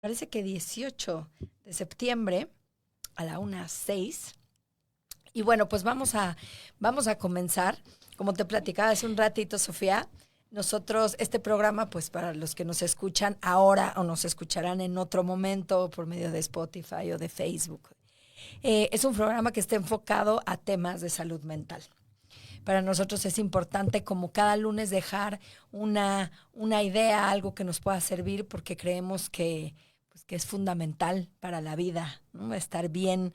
parece que 18 de septiembre a la 1:06. Y bueno, pues vamos a comenzar. Como te platicaba hace un ratito, Sofía, nosotros, este programa, pues para los que nos escuchan ahora o nos escucharán en otro momento por medio de Spotify o de Facebook, es un programa que está enfocado a temas de salud mental. Para nosotros es importante como cada lunes dejar una idea, algo que nos pueda servir, porque creemos que es fundamental para la vida, ¿no? Estar bien,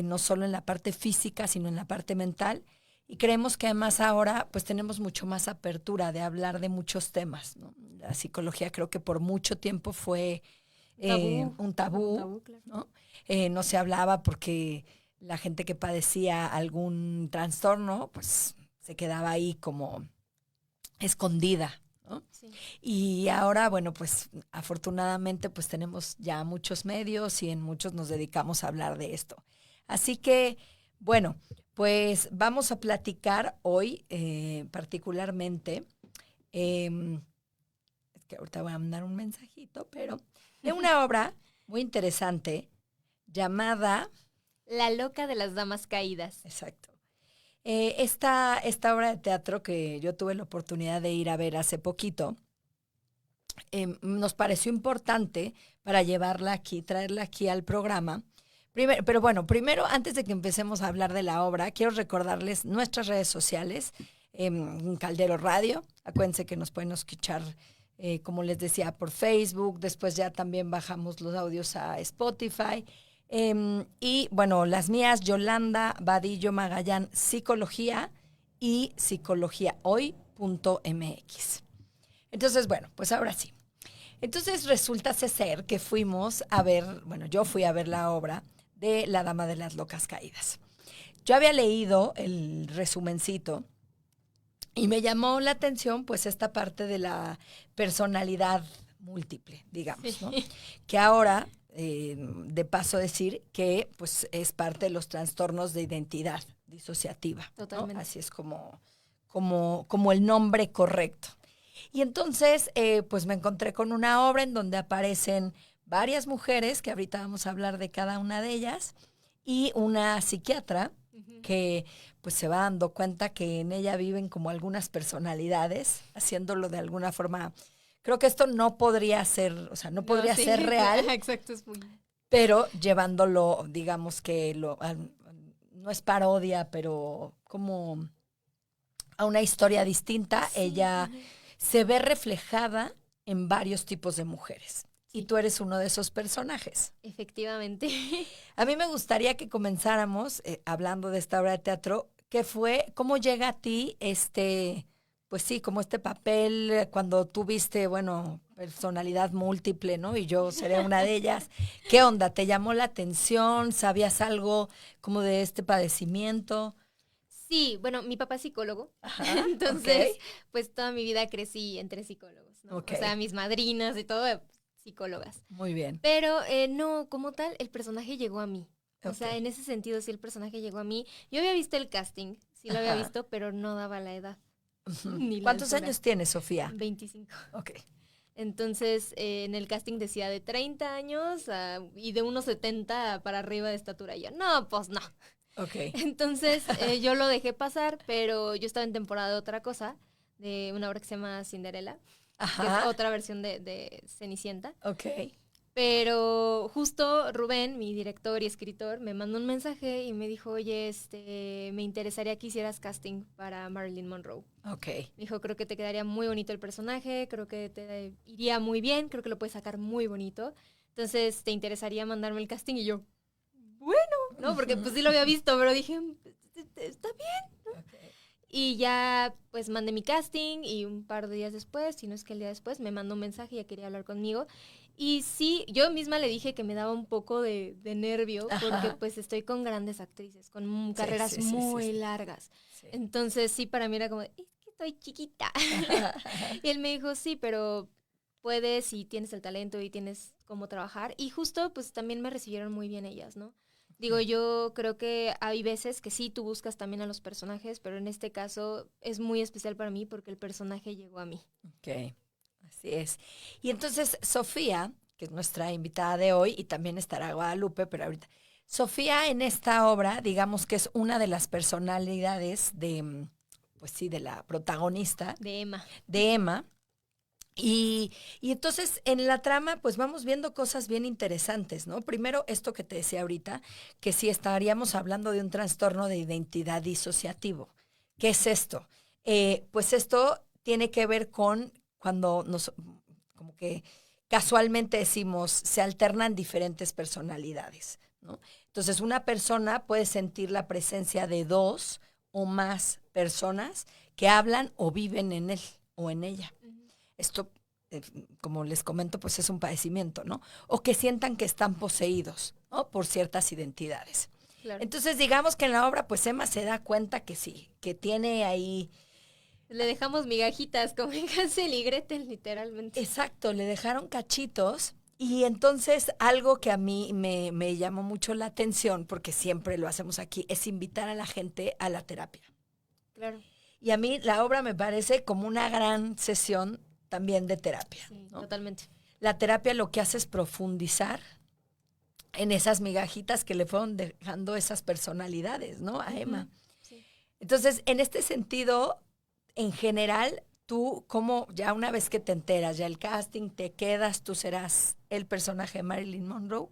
no solo en la parte física, sino en la parte mental. Y creemos que además ahora pues tenemos mucho más apertura de hablar de muchos temas, ¿no? La psicología creo que por mucho tiempo fue Tabú, un un tabú, tabú, claro. ¿no? No se hablaba porque la gente que padecía algún trastorno, pues se quedaba ahí como escondida, ¿no? Sí. Y ahora, bueno, pues afortunadamente pues tenemos ya muchos medios y en muchos nos dedicamos a hablar de esto. Así que, bueno, pues vamos a platicar hoy particularmente, eh, es que ahorita voy a mandar un mensajito, pero de una obra muy interesante llamada, La loca de las damas caídas. exacto, esta obra de teatro que yo tuve la oportunidad de ir a ver hace poquito, nos pareció importante para llevarla aquí, traerla aquí al programa. Pero bueno, primero, antes de que empecemos a hablar de la obra, quiero recordarles nuestras redes sociales, Caldero Radio. Acuérdense que nos pueden escuchar, como les decía, por Facebook. Después ya también bajamos los audios a Spotify. Y bueno, las mías, Yolanda Vadillo Magallán, Psicología y psicologiahoy.mx. Entonces, bueno, pues ahora sí. Entonces resulta ser que fuimos a ver, bueno, yo fui a ver la obra de La Dama de las Locas Caídas. Yo había leído el resumencito y me llamó la atención pues esta parte de la personalidad múltiple, digamos, ¿no? Sí. Que ahora, de paso decir que pues es parte de los trastornos de identidad disociativa, ¿no? Totalmente. Así es como el nombre correcto. Y entonces, pues me encontré con una obra en donde aparecen varias mujeres, que ahorita vamos a hablar de cada una de ellas, y una psiquiatra Ujú. que pues se va dando cuenta que en ella viven como algunas personalidades, haciéndolo de alguna forma. Creo que esto no podría ser, o sea, no No, podría sí, ser real, exacto, es muy... pero llevándolo, digamos que no es parodia, pero como a una historia distinta, Sí, ella ajá. se ve reflejada en varios tipos de mujeres. Y Sí, tú eres uno de esos personajes. efectivamente. A mí me gustaría que comenzáramos hablando de esta obra de teatro, que fue, ¿cómo llega a ti pues sí, como este papel cuando tú viste, bueno, personalidad múltiple, ¿no? Y yo seré una de ellas. ¿Qué onda? ¿Te llamó la atención? ¿Sabías algo como de este padecimiento? Sí, bueno, mi papá es psicólogo, Ajá, ok, entonces, pues toda mi vida crecí entre psicólogos, ¿no? ok, O sea, mis madrinas y todo, psicólogas. muy bien, Pero no, como tal, el personaje llegó a mí. O ok, sea, en ese sentido, sí, el personaje llegó a mí. Yo había visto el casting, sí lo había ajá. visto, pero no daba la edad Ujú. ni la ¿Cuántos altura. años tienes, Sofía? 25. Ok, Entonces, en el casting decía de 30 años y de unos 70 para arriba de estatura. Y yo, no, pues no. ok. Entonces, yo lo dejé pasar, pero yo estaba en temporada de otra cosa, de una obra que se llama Cinderella, que es Ajá, otra versión de Cenicienta. ok, Pero justo Rubén, mi director y escritor, me mandó un mensaje y me dijo, oye, me interesaría que hicieras casting para Marilyn Monroe. ok. Me dijo, creo que te quedaría muy bonito el personaje, creo que te iría muy bien, creo que lo puedes sacar muy bonito. Entonces, ¿te interesaría mandarme el casting? Y yo, bueno, ¿no? Porque pues sí lo había visto, pero dije, está bien. Ok. Y ya pues mandé mi casting y un par de días después, si no es que el día después, me mandó un mensaje y ya quería hablar conmigo. Y sí, yo misma le dije que me daba un poco de nervio porque Ajá. pues estoy con grandes actrices, con Sí, carreras sí, sí, sí, muy sí. largas. Sí. Entonces sí, para mí era como, es que estoy chiquita. Ajá. Y él me dijo, sí, pero puedes y tienes el talento y tienes cómo trabajar. Y justo pues también me recibieron muy bien ellas, ¿no? Digo, Ok. yo creo que hay veces que sí, tú buscas también a los personajes, pero en este caso es muy especial para mí porque el personaje llegó a mí. Ok, así es. Y entonces, Sofía, que es nuestra invitada de hoy, y también estará Guadalupe, pero ahorita. Sofía en esta obra, digamos que es una de las personalidades de, pues sí, de la protagonista. De Emma. De Emma. Y entonces en la trama pues vamos viendo cosas bien interesantes, ¿no? Primero esto que te decía ahorita, que si estaríamos hablando de un trastorno de identidad disociativo. ¿Qué es esto? Pues esto tiene que ver con cuando nos, como que casualmente decimos, se alternan diferentes personalidades, ¿no? Entonces una persona puede sentir la presencia de dos o más personas que hablan o viven en él o en ella. Esto, como les comento, pues es un padecimiento, ¿no? O que sientan que están poseídos, ¿no? Por ciertas identidades. Claro. Entonces, digamos que en la obra, pues Emma se da cuenta que sí, que tiene ahí... Le dejamos migajitas como en Hansel y Gretel, literalmente. Exacto, le dejaron cachitos. Y entonces algo que a mí me llamó mucho la atención, porque siempre lo hacemos aquí, es invitar a la gente a la terapia. Claro. Y a mí la obra me parece como una gran sesión también de terapia. Sí, ¿no? totalmente. La terapia lo que hace es profundizar en esas migajitas que le fueron dejando esas personalidades, ¿no? A Emma. Sí. Entonces, en este sentido, en general, tú, como ya una vez que te enteras, ya el casting, te quedas, tú serás el personaje de Marilyn Monroe,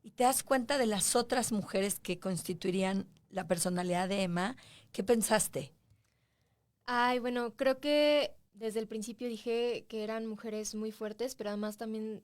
y te das cuenta de las otras mujeres que constituirían la personalidad de Emma. ¿Qué pensaste? Ay, bueno, creo que desde el principio dije que eran mujeres muy fuertes, pero además también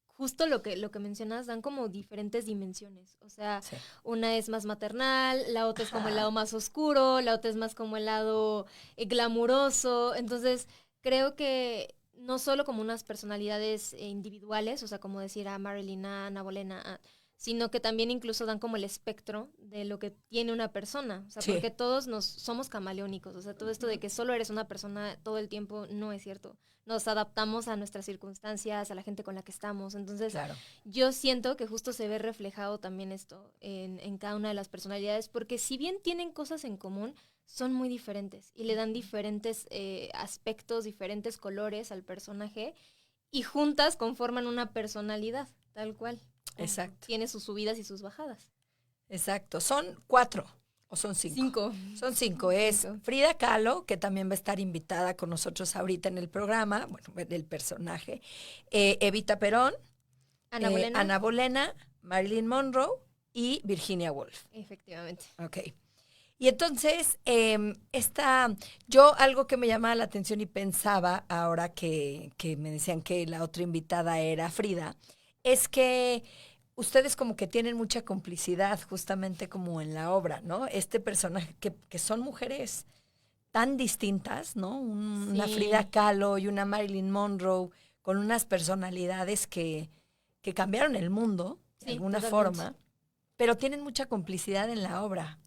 justo lo que mencionas dan como diferentes dimensiones. O sea, Sí. una es más maternal, la otra es como el Ajá. lado más oscuro, la otra es más como el lado glamuroso. Entonces, creo que no solo como unas personalidades individuales, o sea, como decir a Marilyn, a Ana Bolena, sino que también incluso dan como el espectro de lo que tiene una persona. O sea, Sí. porque todos nos somos camaleónicos. O sea, todo esto de que solo eres una persona todo el tiempo no es cierto. Nos adaptamos a nuestras circunstancias, a la gente con la que estamos. Entonces, Claro. yo siento que justo se ve reflejado también esto en cada una de las personalidades, porque si bien tienen cosas en común, son muy diferentes y le dan diferentes aspectos, diferentes colores al personaje y juntas conforman una personalidad, tal cual. Exacto. Tiene sus subidas y sus bajadas. Exacto. Son 4 o son 5. Son 5. Es 5. Frida Kahlo, que también va a estar invitada con nosotros ahorita en el programa, bueno, el personaje. Evita Perón, Ana Bolena. Ana Bolena, Marilyn Monroe y Virginia Woolf. Efectivamente. Ok. Y entonces, yo algo que me llamaba la atención y pensaba ahora que me decían que la otra invitada era Frida, es que ustedes como que tienen mucha complicidad justamente como en la obra, ¿no? Este personaje, que son mujeres tan distintas, ¿no? Una Sí. Frida Kahlo y una Marilyn Monroe con unas personalidades que cambiaron el mundo de Sí, alguna totalmente. forma, pero tienen mucha complicidad en la obra.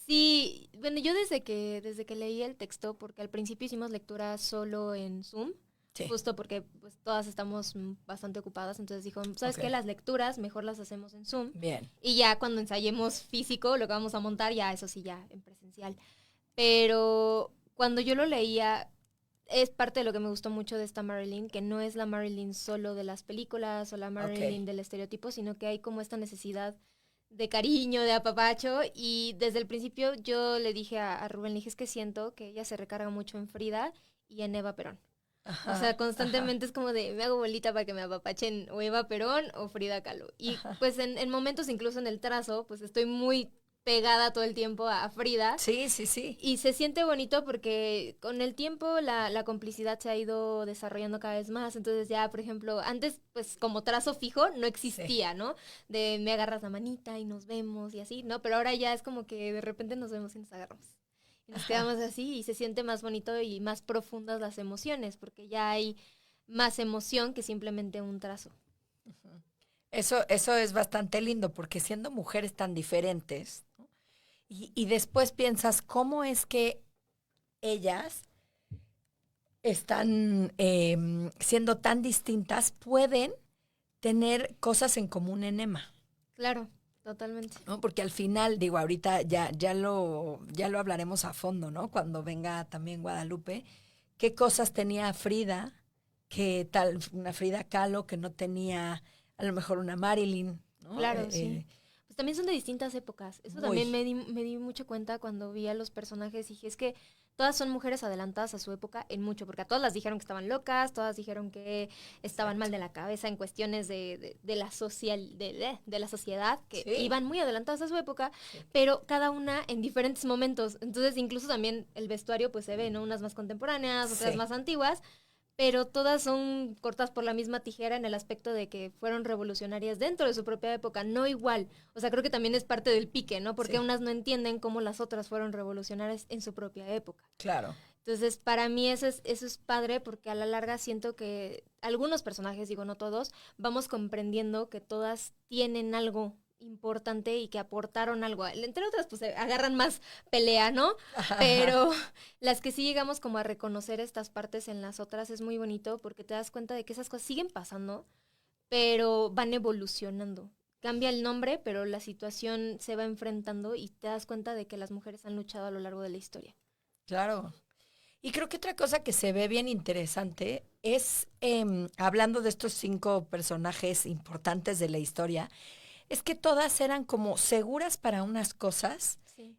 Sí, bueno, yo desde que leí el texto, porque al principio hicimos lectura solo en Zoom, Sí. justo porque pues todas estamos bastante ocupadas, entonces dijo, ¿sabes Ok. qué? Las lecturas mejor las hacemos en Zoom Bien. y ya cuando ensayemos físico, lo que vamos a montar, ya eso sí, ya en presencial. Pero cuando yo lo leía, es parte de lo que me gustó mucho de esta Marilyn, que no es la Marilyn solo de las películas o la Marilyn del estereotipo, sino que hay como esta necesidad de cariño, de apapacho, y desde el principio yo le dije a Rubén, le dije, es que siento que ella se recarga mucho en Frida y en Eva Perón. Ajá, O sea, constantemente es como de, me hago bolita para que me apapachen o Eva Perón o Frida Kahlo. Y pues en momentos, incluso en el trazo, pues estoy muy pegada todo el tiempo a Frida. Sí, sí, sí. Y se siente bonito porque con el tiempo la complicidad se ha ido desarrollando cada vez más. Entonces ya, por ejemplo, antes pues como trazo fijo no existía, sí, ¿no? De me agarras la manita y nos vemos y así, ¿no? Pero ahora ya es como que de repente nos vemos y nos agarramos. Y nos quedamos así y se siente más bonito y más profundas las emociones porque ya hay más emoción que simplemente un trazo. Eso es bastante lindo porque siendo mujeres tan diferentes, ¿no? Y después piensas, ¿cómo es que ellas están siendo tan distintas, pueden tener cosas en común en Emma? Claro, totalmente. ¿No? Porque al final, digo, ahorita ya lo hablaremos a fondo, ¿no? Cuando venga también Guadalupe, ¿qué cosas tenía Frida que tal, una Frida Kahlo que no tenía a lo mejor una Marilyn, ¿no? Claro, sí. Pues también son de distintas épocas. Eso Muy. también me di mucho cuenta cuando vi a los personajes y dije, es que todas son mujeres adelantadas a su época en mucho, porque a todas las dijeron que estaban locas, todas dijeron que estaban mal de la cabeza en cuestiones de la de la sociedad, que Sí. iban muy adelantadas a su época, Sí. pero cada una en diferentes momentos. Entonces, incluso también el vestuario pues se ve, ¿no? Unas más contemporáneas, otras Sí. más antiguas, pero todas son cortadas por la misma tijera en el aspecto de que fueron revolucionarias dentro de su propia época, no igual. O sea, creo que también es parte del pique, ¿no? Porque Sí. unas no entienden cómo las otras fueron revolucionarias en su propia época. Claro. Entonces, para mí eso es padre porque a la larga siento que algunos personajes, digo no todos, vamos comprendiendo que todas tienen algo importante y que aportaron algo. Entre otras, pues agarran más pelea, ¿no? Pero las que sí llegamos como a reconocer estas partes en las otras es muy bonito porque te das cuenta de que esas cosas siguen pasando, pero van evolucionando. Cambia el nombre, pero la situación se va enfrentando y te das cuenta de que las mujeres han luchado a lo largo de la historia. Claro. Y creo que otra cosa que se ve bien interesante es, hablando de estos 5 personajes importantes de la historia, es que todas eran como seguras para unas cosas, Sí.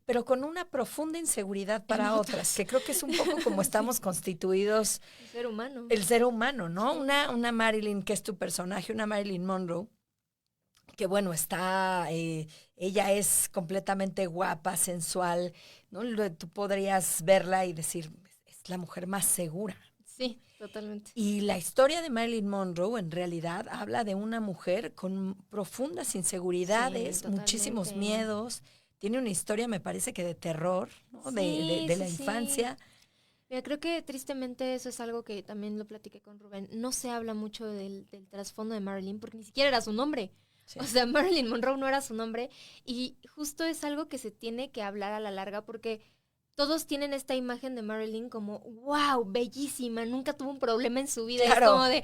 pero con una profunda inseguridad para En otras, otras. que creo que es un poco como estamos constituidos El ser humano. el ser humano, ¿no? Sí. Una Marilyn, que es tu personaje, una Marilyn Monroe, que bueno, ella es completamente guapa, sensual, ¿no? Tú podrías verla y decir, es la mujer más segura. Sí, totalmente. Y la historia de Marilyn Monroe en realidad habla de una mujer con profundas inseguridades, Sí, muchísimos totalmente. miedos. Tiene una historia, me parece que de terror, ¿no? Sí, De sí, la sí. infancia. Mira, creo que tristemente eso es algo que también lo platiqué con Rubén. No se habla mucho del trasfondo de Marilyn porque ni siquiera era su nombre. Sí. O sea, Marilyn Monroe no era su nombre y justo es algo que se tiene que hablar a la larga porque todos tienen esta imagen de Marilyn como, wow, bellísima, nunca tuvo un problema en su vida. Claro, Es como de,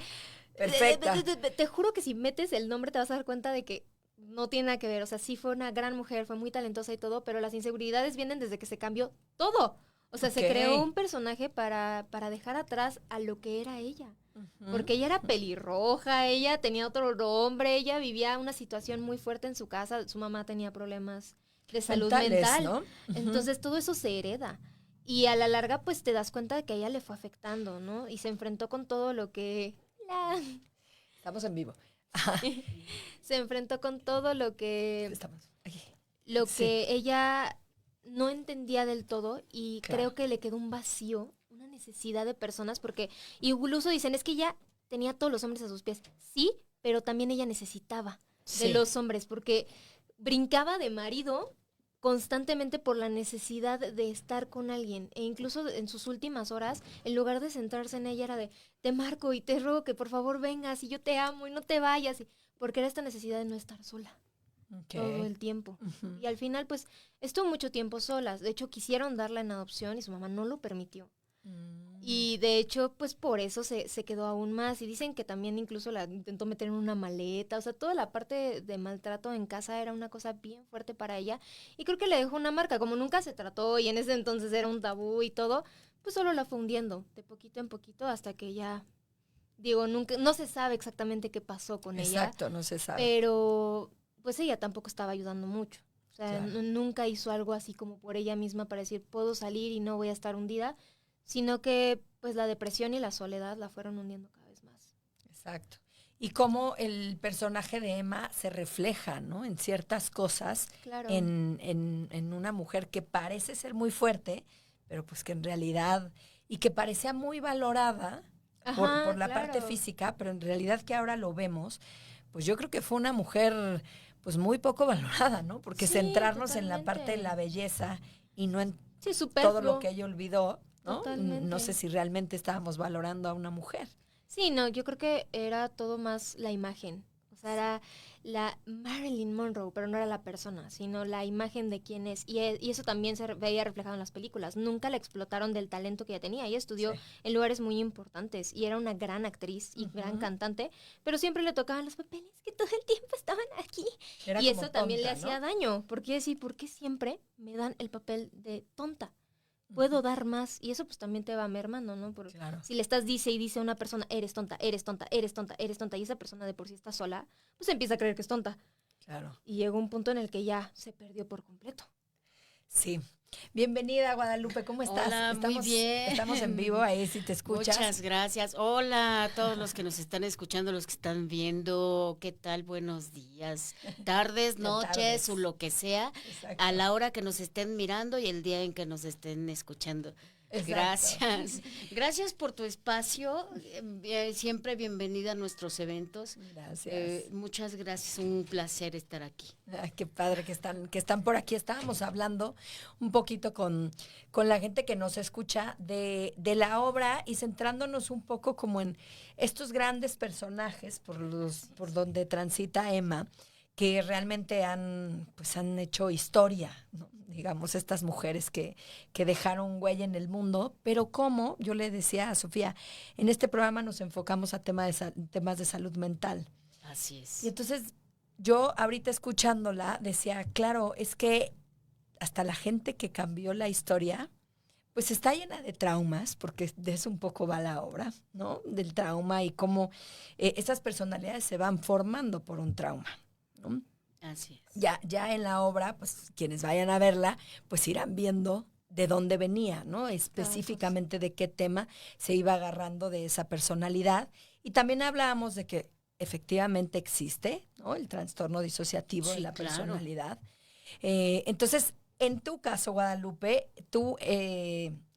perfecta. te juro que si metes el nombre te vas a dar cuenta de que no tiene nada que ver. O sea, sí fue una gran mujer, fue muy talentosa y todo, pero las inseguridades vienen desde que se cambió todo. O sea, se Ok. creó un personaje para dejar atrás a lo que era ella. Porque ella era pelirroja, ella tenía otro nombre, ella vivía una situación muy fuerte en su casa, su mamá tenía problemas de salud Mentales, mental. ¿no? Entonces todo eso se hereda. Y a la larga pues te das cuenta de que a ella le fue afectando, ¿no? Y se enfrentó con todo lo que... Estamos en vivo. Se enfrentó con todo lo que... Estamos aquí. Lo Sí. que ella no entendía del todo y Claro. creo que le quedó un vacío, una necesidad de personas, porque incluso dicen, es que ella tenía todos los hombres a sus pies. Sí, pero también ella necesitaba de Sí. los hombres, porque brincaba de marido constantemente por la necesidad de estar con alguien. E incluso en sus últimas horas, en lugar de centrarse en ella, era de, te marco y te ruego que por favor vengas y yo te amo y no te vayas. Porque era esta necesidad de no estar sola todo el tiempo. Ujú. Y al final, pues, estuvo mucho tiempo solas. De hecho, quisieron darla en adopción y su mamá no lo permitió. Y de hecho, pues por eso se quedó aún más. Y dicen que también incluso la intentó meter en una maleta. O sea, toda la parte de maltrato en casa era una cosa bien fuerte para ella. Y creo que le dejó una marca. Como nunca se trató y en ese entonces era un tabú y todo, pues solo la fue hundiendo de poquito en poquito hasta que ya, digo, nunca, no se sabe exactamente qué pasó con ella. Exacto, no se sabe. Pero pues ella tampoco estaba ayudando mucho. O sea, Claro. nunca hizo algo así como por ella misma para decir, puedo salir y no voy a estar hundida, sino que pues la depresión y la soledad la fueron hundiendo cada vez más. Exacto. Y cómo el personaje de Emma se refleja, ¿no? En ciertas cosas, Claro. en una mujer que parece ser muy fuerte, pero pues que en realidad, y que parecía muy valorada Ajá, por la parte claro. física, pero en realidad que ahora lo vemos, pues yo creo que fue una mujer pues muy poco valorada, ¿no? Porque Sí, centrarnos en la parte de totalmente. la belleza y no en Sí, todo lo superfluo. que ella olvidó, ¿no? Totalmente. No sé si realmente estábamos valorando a una mujer. Sí, no, yo creo que era todo más la imagen. O sea, era la Marilyn Monroe, pero no era la persona, sino la imagen de quién es. Y eso también se veía reflejado en las películas. Nunca la explotaron del talento que ella tenía. Ella estudió Sí. en lugares muy importantes y era una gran actriz y gran cantante, pero siempre le tocaban los papeles que todo el tiempo estaban aquí. Era Y como eso también le tonta, hacía ¿no? daño, porque decir, ¿por qué siempre me dan el papel de tonta? puedo dar más. Y eso pues también te va mermando, ¿no? Porque Claro. si le estás dice y dice a una persona, eres tonta, eres tonta, eres tonta, eres tonta, y esa persona de por sí está sola, pues empieza a creer que es tonta. Claro. Y llegó un punto en el que ya se perdió por completo. Sí. Bienvenida, Guadalupe, ¿cómo estás? Hola, muy bien. Estamos en vivo ahí, si te escuchas. Muchas gracias. Hola a todos los que nos están escuchando, los que están viendo. ¿Qué tal? Buenos días, tardes, noches o lo que sea, Exacto. a la hora que nos estén mirando y el día en que nos estén escuchando. Exacto. Gracias. Gracias por tu espacio. Siempre bienvenida a nuestros eventos. Gracias. Muchas gracias. Un placer estar aquí. Ay, qué padre que están por aquí. Estábamos hablando un poquito con la gente que nos escucha de la obra y centrándonos un poco como en estos grandes personajes por donde transita Emma, que realmente han hecho historia, ¿no? Digamos, estas mujeres que dejaron huella en el mundo, pero como yo le decía a Sofía, en este programa nos enfocamos a temas de salud mental. Así es. Y entonces yo ahorita escuchándola decía, claro, es que hasta la gente que cambió la historia, pues está llena de traumas, porque de eso un poco va la obra, ¿no? Del trauma y cómo esas personalidades se van formando por un trauma, ¿no? Así es. Ya en la obra, pues quienes vayan a verla, pues irán viendo de dónde venía, ¿no? Específicamente de qué tema se iba agarrando de esa personalidad. Y también hablábamos de que efectivamente existe, ¿no? El trastorno disociativo de la personalidad. Entonces, en tu caso, Guadalupe, tú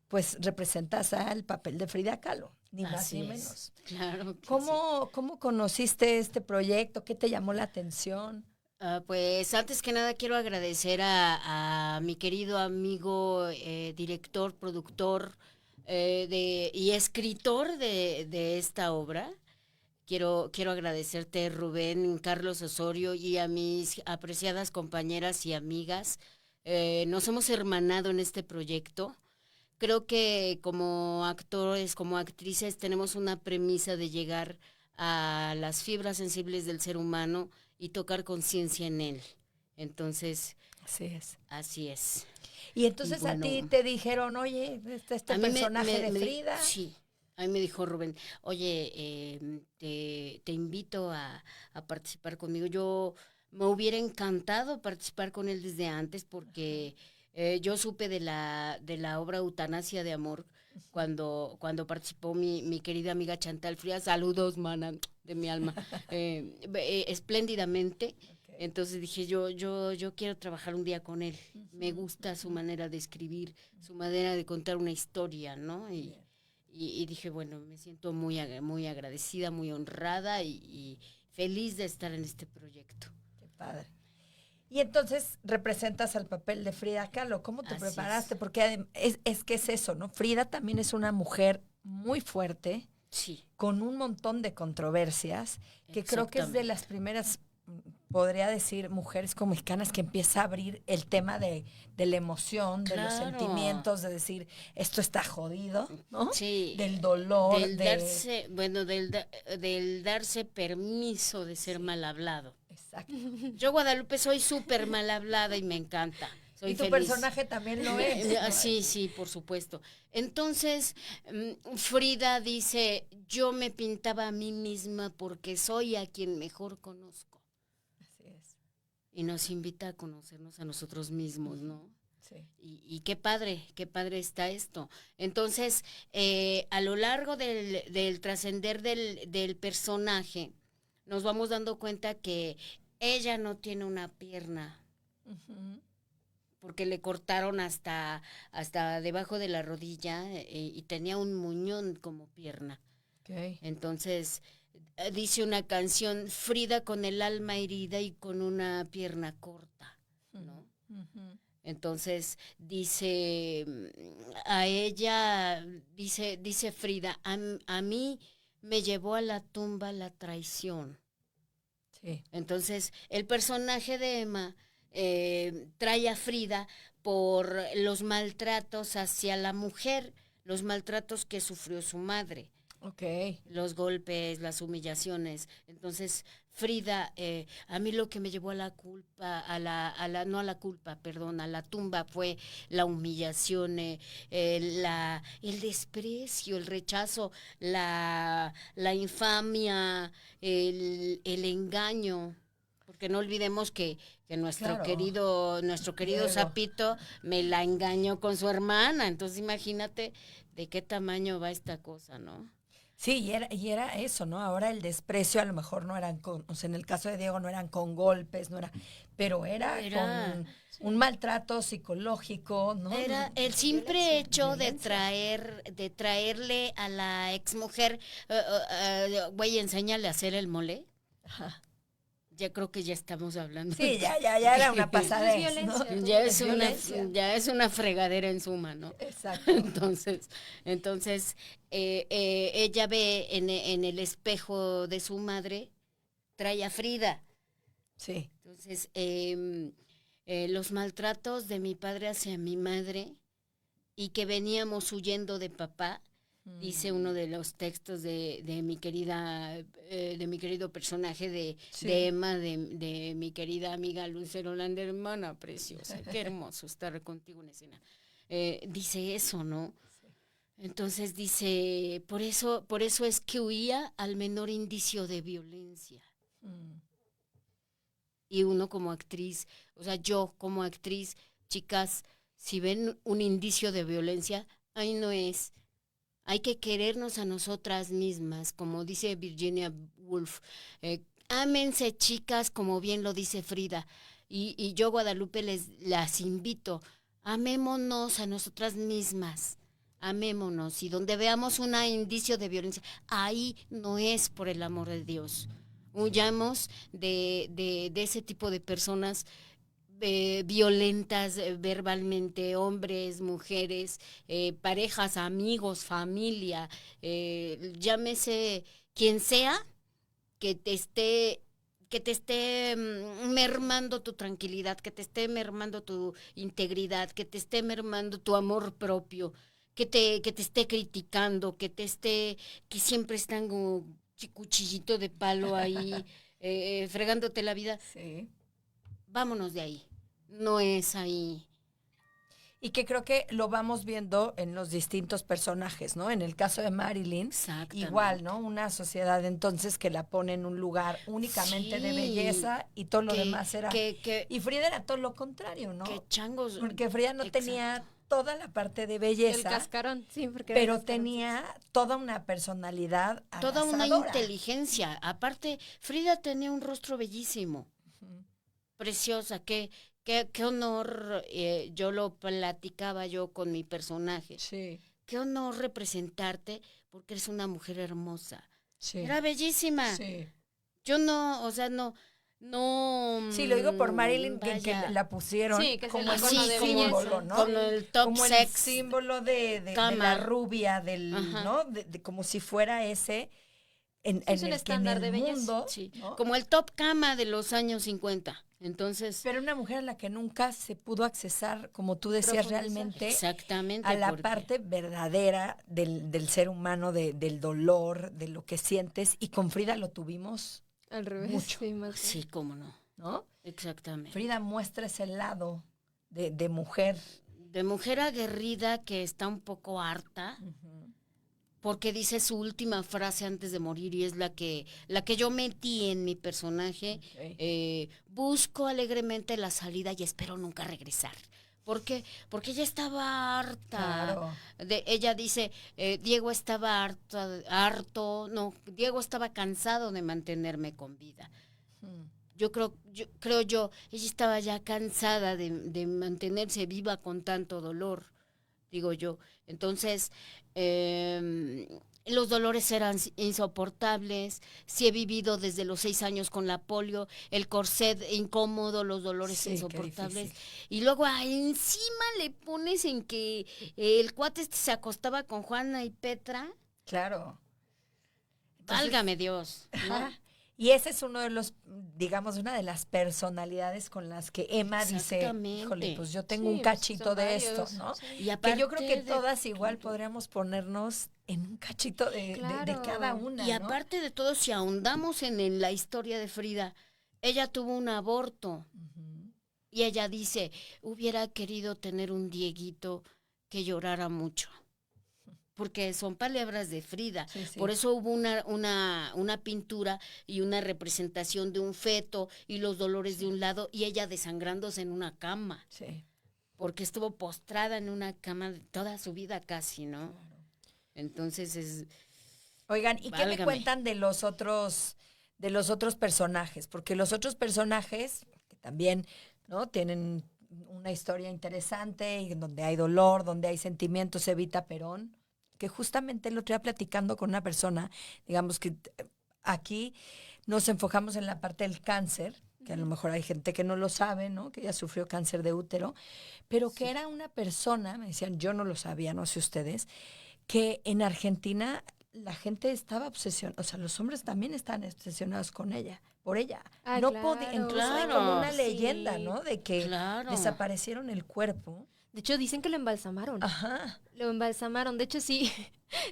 pues representas al papel de Frida Kahlo, ni más ni menos. Claro. ¿Cómo conociste este proyecto? ¿Qué te llamó la atención? Pues antes que nada quiero agradecer a mi querido amigo, director, productor y escritor de esta obra. Quiero agradecerte, Rubén, Carlos Osorio, y a mis apreciadas compañeras y amigas. Nos hemos hermanado en este proyecto. Creo que como actores, como actrices, tenemos una premisa de llegar a las fibras sensibles del ser humano y tocar conciencia en él. Entonces, así es. Y entonces bueno, a ti te dijeron, oye, este personaje de Frida. Sí, a mí me dijo Rubén, oye, te invito a participar conmigo. Yo me hubiera encantado participar con él desde antes porque yo supe de la obra Eutanasia de Amor cuando participó mi querida amiga Chantal Frías. Saludos, mana, de mi alma. Espléndidamente. Okay. Entonces dije, yo quiero trabajar un día con él. Me gusta su manera de escribir, su manera de contar una historia, ¿no? Y dije, bueno, me siento muy agradecida, muy honrada y feliz de estar en este proyecto. Qué padre. Y entonces representas al papel de Frida Kahlo. ¿Cómo te preparaste? Porque es que es eso, ¿no? Frida también es una mujer muy fuerte, sí, con un montón de controversias, que creo que es de las primeras, podría decir, mujeres como mexicanas que empieza a abrir el tema de la emoción, de los sentimientos, de decir, esto está jodido, ¿no? Sí. Del dolor. Del darse permiso de ser mal hablado. Exacto. Yo, Guadalupe, soy súper mal hablada y me encanta. Soy y tu feliz. Personaje también lo es. Sí, por supuesto. Entonces, Frida dice, yo me pintaba a mí misma porque soy a quien mejor conozco. Así es. Y nos invita a conocernos a nosotros mismos, ¿no? Sí. Y qué padre está esto. Entonces, a lo largo del trascender del personaje, nos vamos dando cuenta que ella no tiene una pierna. Uh-huh. Porque le cortaron hasta debajo de la rodilla y tenía un muñón como pierna. Okay. Entonces, dice una canción, Frida con el alma herida y con una pierna corta, ¿no? Uh-huh. Entonces, dice a ella, dice Frida, a mí me llevó a la tumba la traición. Sí. Entonces, el personaje de Emma trae a Frida por los maltratos hacia la mujer, los maltratos que sufrió su madre. Okay. Los golpes, las humillaciones. Entonces, Frida, a mí lo que me llevó a la culpa, no a la culpa, perdón, a la tumba fue la humillación, el desprecio, el rechazo, la infamia, el engaño. Porque no olvidemos que nuestro querido Diego. Zapito me la engañó con su hermana. Entonces imagínate de qué tamaño va esta cosa, ¿no? Sí, y era eso, ¿no? Ahora el desprecio a lo mejor no eran o sea, en el caso de Diego no eran con golpes, no era, pero era con un maltrato psicológico, ¿no? Era el simple hecho de traerle a la exmujer, güey, enséñale a hacer el mole. Ajá. Ya creo que ya estamos hablando. Sí, ya era una pasadez, ¿no? Ya es una fregadera en suma, ¿no? Exacto. Entonces ella ve en el espejo de su madre, trae a Frida. Sí. Entonces, los maltratos de mi padre hacia mi madre y que veníamos huyendo de papá, dice uno de los textos de mi querida, de mi querido personaje de Emma, de mi querida amiga Lucero Lander, hermana preciosa, qué hermoso estar contigo en escena. Dice eso, ¿no? Sí. Entonces dice, por eso es que huía al menor indicio de violencia. Y uno como actriz, o sea, yo como actriz, chicas, si ven un indicio de violencia, ahí no es. Hay que querernos a nosotras mismas, como dice Virginia Woolf. Ámense, chicas, como bien lo dice Frida. Y yo, Guadalupe, las invito. Amémonos a nosotras mismas. Amémonos. Y donde veamos un indicio de violencia, ahí no es, por el amor de Dios. Huyamos de ese tipo de personas violentas verbalmente, hombres, mujeres, parejas, amigos, familia, llámese quien sea que te esté mermando tu tranquilidad, que te esté mermando tu integridad, que te esté mermando tu amor propio, que te esté criticando, que siempre están como cuchillito de palo ahí, fregándote la vida. Sí. Vámonos de ahí. No es ahí. Y que creo que lo vamos viendo en los distintos personajes, ¿no? En el caso de Marilyn, igual, ¿no? Una sociedad entonces que la pone en un lugar únicamente de belleza y todo lo demás era... y Frida era todo lo contrario, ¿no? Que changos. Porque Frida no tenía toda la parte de belleza. El cascarón, sí, porque pero tenía toda una personalidad toda arrasadora. Una inteligencia. Aparte, Frida tenía un rostro bellísimo. Preciosa, qué honor, yo lo platicaba yo con mi personaje. Sí. Qué honor representarte porque eres una mujer hermosa. Sí. Era bellísima. Sí. Yo no, o sea, no. Sí, lo digo por Marilyn, que la pusieron como el símbolo, ¿no? Como el top como sex. El símbolo de la rubia, ¿no? De como si fuera ese... En un estándar de belleza. Mundo, sí, ¿no? Como el top cama de los años 50. Entonces, pero una mujer a la que nunca se pudo accesar, como tú decías, realmente exactamente, a la parte verdadera del ser humano, del dolor, de lo que sientes. Y con Frida lo tuvimos al revés. Mucho. Sí, cómo no. ¿No? Exactamente. Frida muestra ese lado de mujer. De mujer aguerrida que está un poco harta. Porque dice su última frase antes de morir y es la que yo metí en mi personaje. Okay. Busco alegremente la salida y espero nunca regresar. ¿Por qué? Porque ella estaba harta. Claro. Ella dice, Diego estaba Diego estaba cansado de mantenerme con vida. Yo creo, ella estaba ya cansada de mantenerse viva con tanto dolor, digo yo. Entonces, los dolores eran insoportables. Sí he vivido desde los 6 años con la polio, el corset incómodo, los dolores insoportables. Y luego encima le pones en que el cuate se acostaba con Juana y Petra. Claro. Entonces, válgame Dios, ¿no? Y ese es uno de los, digamos, una de las personalidades con las que Emma dice, Exactamente. híjole, pues yo tengo Sí, un pues, cachito son de varios, esto, ¿no? sí. Y Que aparte yo creo que de todas igual todo- podríamos ponernos en un cachito de Claro. cada una, Y ¿no? aparte de todo, si ahondamos en la historia de Frida, ella tuvo un aborto Ujú. y ella dice, hubiera querido tener un Dieguito que llorara mucho. Porque son palabras de Frida. Sí, sí. Por eso hubo una pintura y una representación de un feto y los dolores de un lado y ella desangrándose en una cama. Sí. Porque estuvo postrada en una cama toda su vida casi, ¿no? Entonces es... Oigan, ¿y qué me Válgame. cuentan de los otros personajes? Porque los otros personajes, que también, ¿no? Tienen una historia interesante y donde hay dolor, donde hay sentimientos, Evita Perón, que justamente el otro día platicando con una persona, digamos que aquí nos enfocamos en la parte del cáncer, que a lo mejor hay gente que no lo sabe, ¿no? Que ella sufrió cáncer de útero, pero que era una persona, me decían, yo no lo sabía, no sé ustedes, que en Argentina la gente estaba obsesionada, o sea, los hombres también estaban obsesionados con ella, por ella. Ah, No claro. podía, incluso hay Claro. como una Sí. leyenda, ¿no? De que Claro. desaparecieron el cuerpo. De hecho, dicen que lo embalsamaron. Ajá. Lo embalsamaron. De hecho, sí,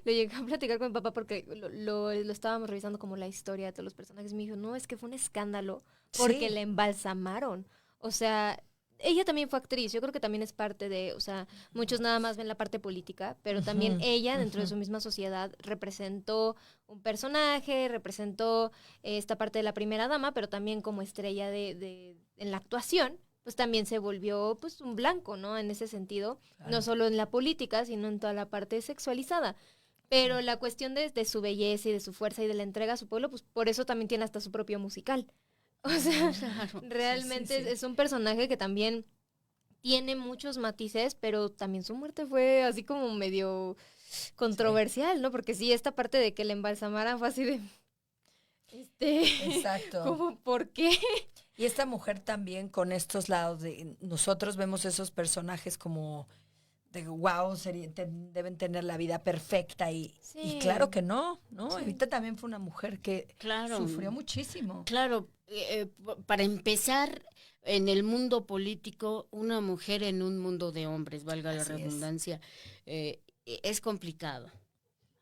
lo llegué a platicar con mi papá porque lo estábamos revisando como la historia de todos los personajes. Me dijo, no, es que fue un escándalo porque Sí. la embalsamaron. O sea, ella también fue actriz. Yo creo que también es parte de, o sea, muchos nada más ven la parte política, pero también Ujú, ella, dentro de ujú. su misma sociedad, representó un personaje, representó esta parte de la primera dama, pero también como estrella en la actuación, pues también se volvió pues un blanco, ¿no? En ese sentido, Claro. no solo en la política, sino en toda la parte sexualizada. Pero la cuestión de su belleza y de su fuerza y de la entrega a su pueblo, pues por eso también tiene hasta su propio musical. O sea, Claro. realmente Sí, sí. es un personaje que también tiene muchos matices, pero también su muerte fue así como medio controversial, ¿no? Porque sí, esta parte de que la embalsamaran fue así de... Exacto. ¿Cómo? ¿Por qué? Y esta mujer también con estos lados de nosotros vemos esos personajes como de wow, deben tener la vida perfecta y Sí. claro que no, ¿no? Sí. Evita también fue una mujer que Claro. sufrió muchísimo. Claro, para empezar, en el mundo político, una mujer en un mundo de hombres, valga la Así es. redundancia, es complicado.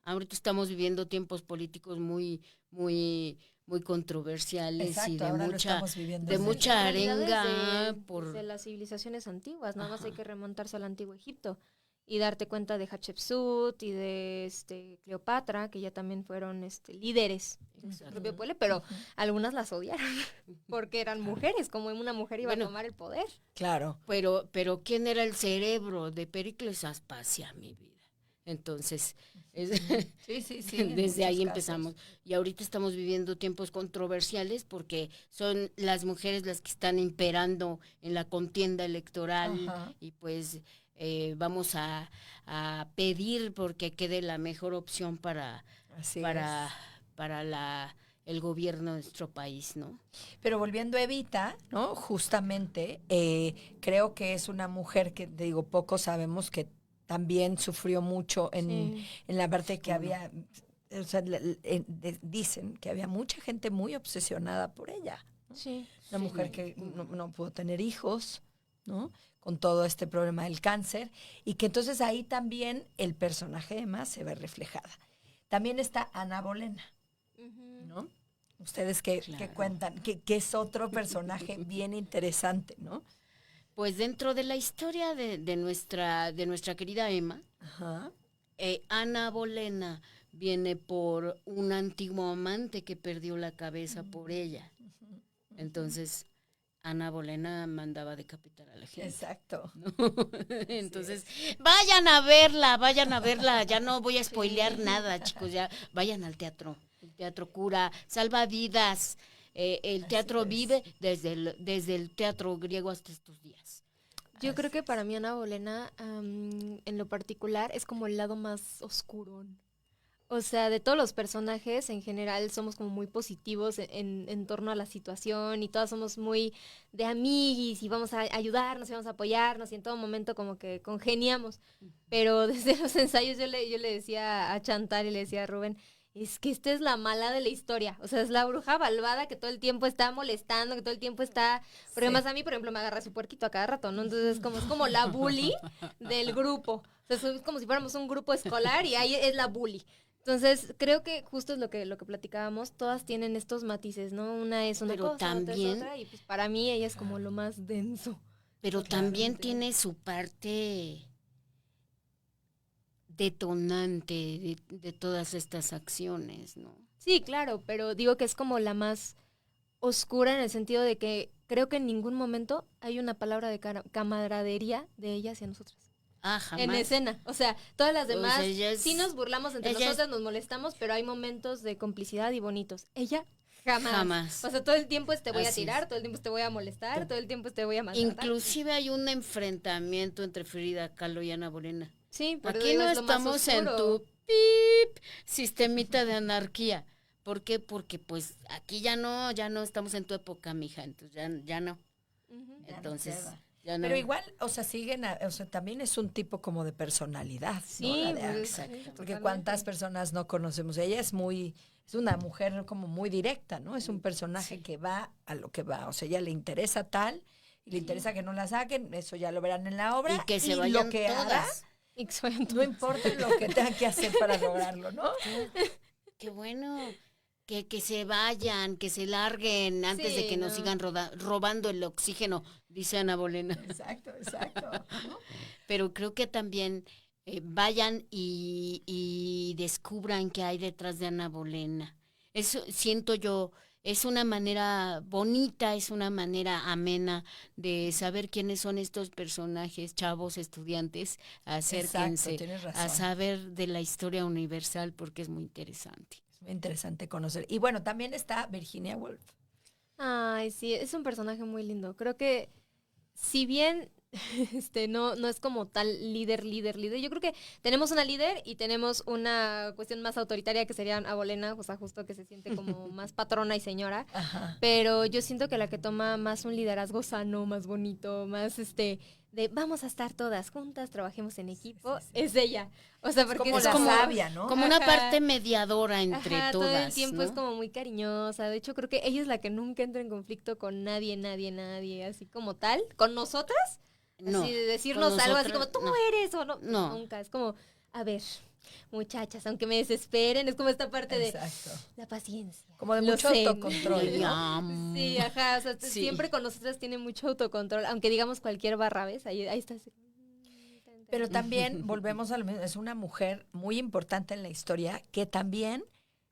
Ahorita estamos viviendo tiempos políticos muy, muy, muy controversiales y Exacto, de ahora lo mucha, estamos viviendo de desde mucha En realidad arenga desde las civilizaciones antiguas, nada más Ajá. hay que remontarse al antiguo Egipto y darte cuenta de Hatshepsut y de Cleopatra, que ya también fueron líderes en su propio pueblo, pero algunas las odiaron porque eran mujeres, como una mujer iba Bueno. a tomar el poder. Claro. Pero ¿quién era el cerebro de Pericles Aspasia, mi vida? Entonces, Sí, sí, sí. en desde ahí muchos empezamos. casos. Y ahorita estamos viviendo tiempos controversiales porque son las mujeres las que están imperando en la contienda electoral Ajá. y pues vamos a pedir porque quede la mejor opción para Así para es. para el gobierno de nuestro país, ¿no? Pero volviendo a Evita, ¿no? Justamente, creo que es una mujer que, te digo, poco sabemos que también sufrió mucho en la parte que ¿Cómo no? había, o sea, dicen que había mucha gente muy obsesionada por ella. Sí. Una mujer que no pudo tener hijos, ¿no? Con todo este problema del cáncer. Y que entonces ahí también el personaje de Emma se ve reflejada. También está Ana Bolena, ¿no? Ustedes que Claro. cuentan, que es otro personaje bien interesante, ¿no? Pues dentro de la historia de nuestra querida Emma, Ajá. Ana Bolena viene por un antiguo amante que perdió la cabeza por ella. Entonces, Ana Bolena mandaba decapitar a la gente. Exacto. ¿No? Entonces, vayan a verla, ya no voy a spoilear nada, chicos, ya vayan al teatro. El teatro cura, salva vidas. El teatro es. vive desde el teatro griego hasta estos días. Yo creo que para mí Ana Bolena, en lo particular, es como el lado más oscuro. O sea, de todos los personajes, en general, somos como muy positivos en torno a la situación y todas somos muy de amiguis y vamos a ayudarnos y vamos a apoyarnos y en todo momento como que congeniamos. Pero desde los ensayos yo le decía a Chantal y le decía a Rubén, es que esta es la mala de la historia. O sea, es la bruja malvada que todo el tiempo está molestando, que todo el tiempo está... Porque además a mí, por ejemplo, me agarra su puerquito a cada rato, ¿no? Entonces es como la bully del grupo. O sea, es como si fuéramos un grupo escolar y ahí es la bully. Entonces, creo que justo es lo que platicábamos, todas tienen estos matices, ¿no? Una es una Pero cosa, otra es también- otra, y pues para mí ella es como lo más denso. Pero Claro, también sí. tiene su parte detonante de todas estas acciones, ¿no? Sí, claro, pero digo que es como la más oscura en el sentido de que creo que en ningún momento hay una palabra de camaradería de ella hacia nosotras. Ah, jamás. En escena. O sea, todas las Pues demás ella es- sí nos burlamos entre ella es- nosotras, nos molestamos, pero hay momentos de complicidad y bonitos. Ella jamás. Jamás. O sea, todo el tiempo te voy a Así tirar, es. todo el tiempo te voy a molestar, todo el tiempo te voy a maltratar. Inclusive hay un enfrentamiento entre Frida Kahlo y Ana Bolena. Sí, pero Aquí digo, no es lo más estamos en oscuro. tu pip sistemita de anarquía. ¿Por qué? Porque pues aquí ya no estamos en tu época, mija, entonces ya no. Ujú. Ya no Entonces, queda. ya no. Pero igual, o sea, o sea, también es un tipo como de personalidad, ¿no? Sí, La de pues, Axa. sí, Porque totalmente. cuántas personas no conocemos. Ella es una mujer como muy directa, ¿no? Es un personaje que va a lo que va. O sea, ella le interesa tal y le interesa que no la saquen. Eso ya lo verán en la obra. Y que se lo vayan que haga, todas. Y que se vayan no todas. importa lo que tenga que hacer para lograrlo, ¿no? Qué bueno. Que se vayan, que se larguen antes de Sí, que nos no. sigan robando el oxígeno, dice Ana Bolena. Exacto, exacto. ¿no? Pero creo que también vayan y descubran qué hay detrás de Ana Bolena. Eso siento yo, es una manera bonita, es una manera amena de saber quiénes son estos personajes, chavos, estudiantes, acérquense tienes razón. a saber de la historia universal porque es muy interesante. Es muy interesante conocer. Y bueno, también está Virginia Woolf. Ay, sí, es un personaje muy lindo. Creo que si bien no es como tal líder, yo creo que tenemos una líder y tenemos una cuestión más autoritaria que sería Ana Bolena, o sea, justo que se siente como más patrona y señora. Ajá. Pero yo siento que la que toma más un liderazgo sano, más bonito, más de vamos a estar todas juntas, trabajemos en equipo, es ella. O sea, porque Como es la como sabia, ¿no? Como una Ajá. parte mediadora entre Ajá, todas. todo el tiempo ¿no? es como muy cariñosa. De hecho, creo que ella es la que nunca entra en conflicto con nadie, así como tal. ¿Con nosotras? No, así de decirnos con algo así como, nosotras, tú no. eres o no. No. Nunca. Es como, a ver, muchachas, aunque me desesperen, es como esta parte de Exacto. la paciencia. Como de lo mucho sé. autocontrol, Ay, ¿no? am. Sí, ajá, o sea, Sí. siempre con nosotras tiene mucho autocontrol, aunque digamos cualquier barra, ¿ves? Ahí está. Así. Pero también volvemos a lo mismo, es una mujer muy importante en la historia que también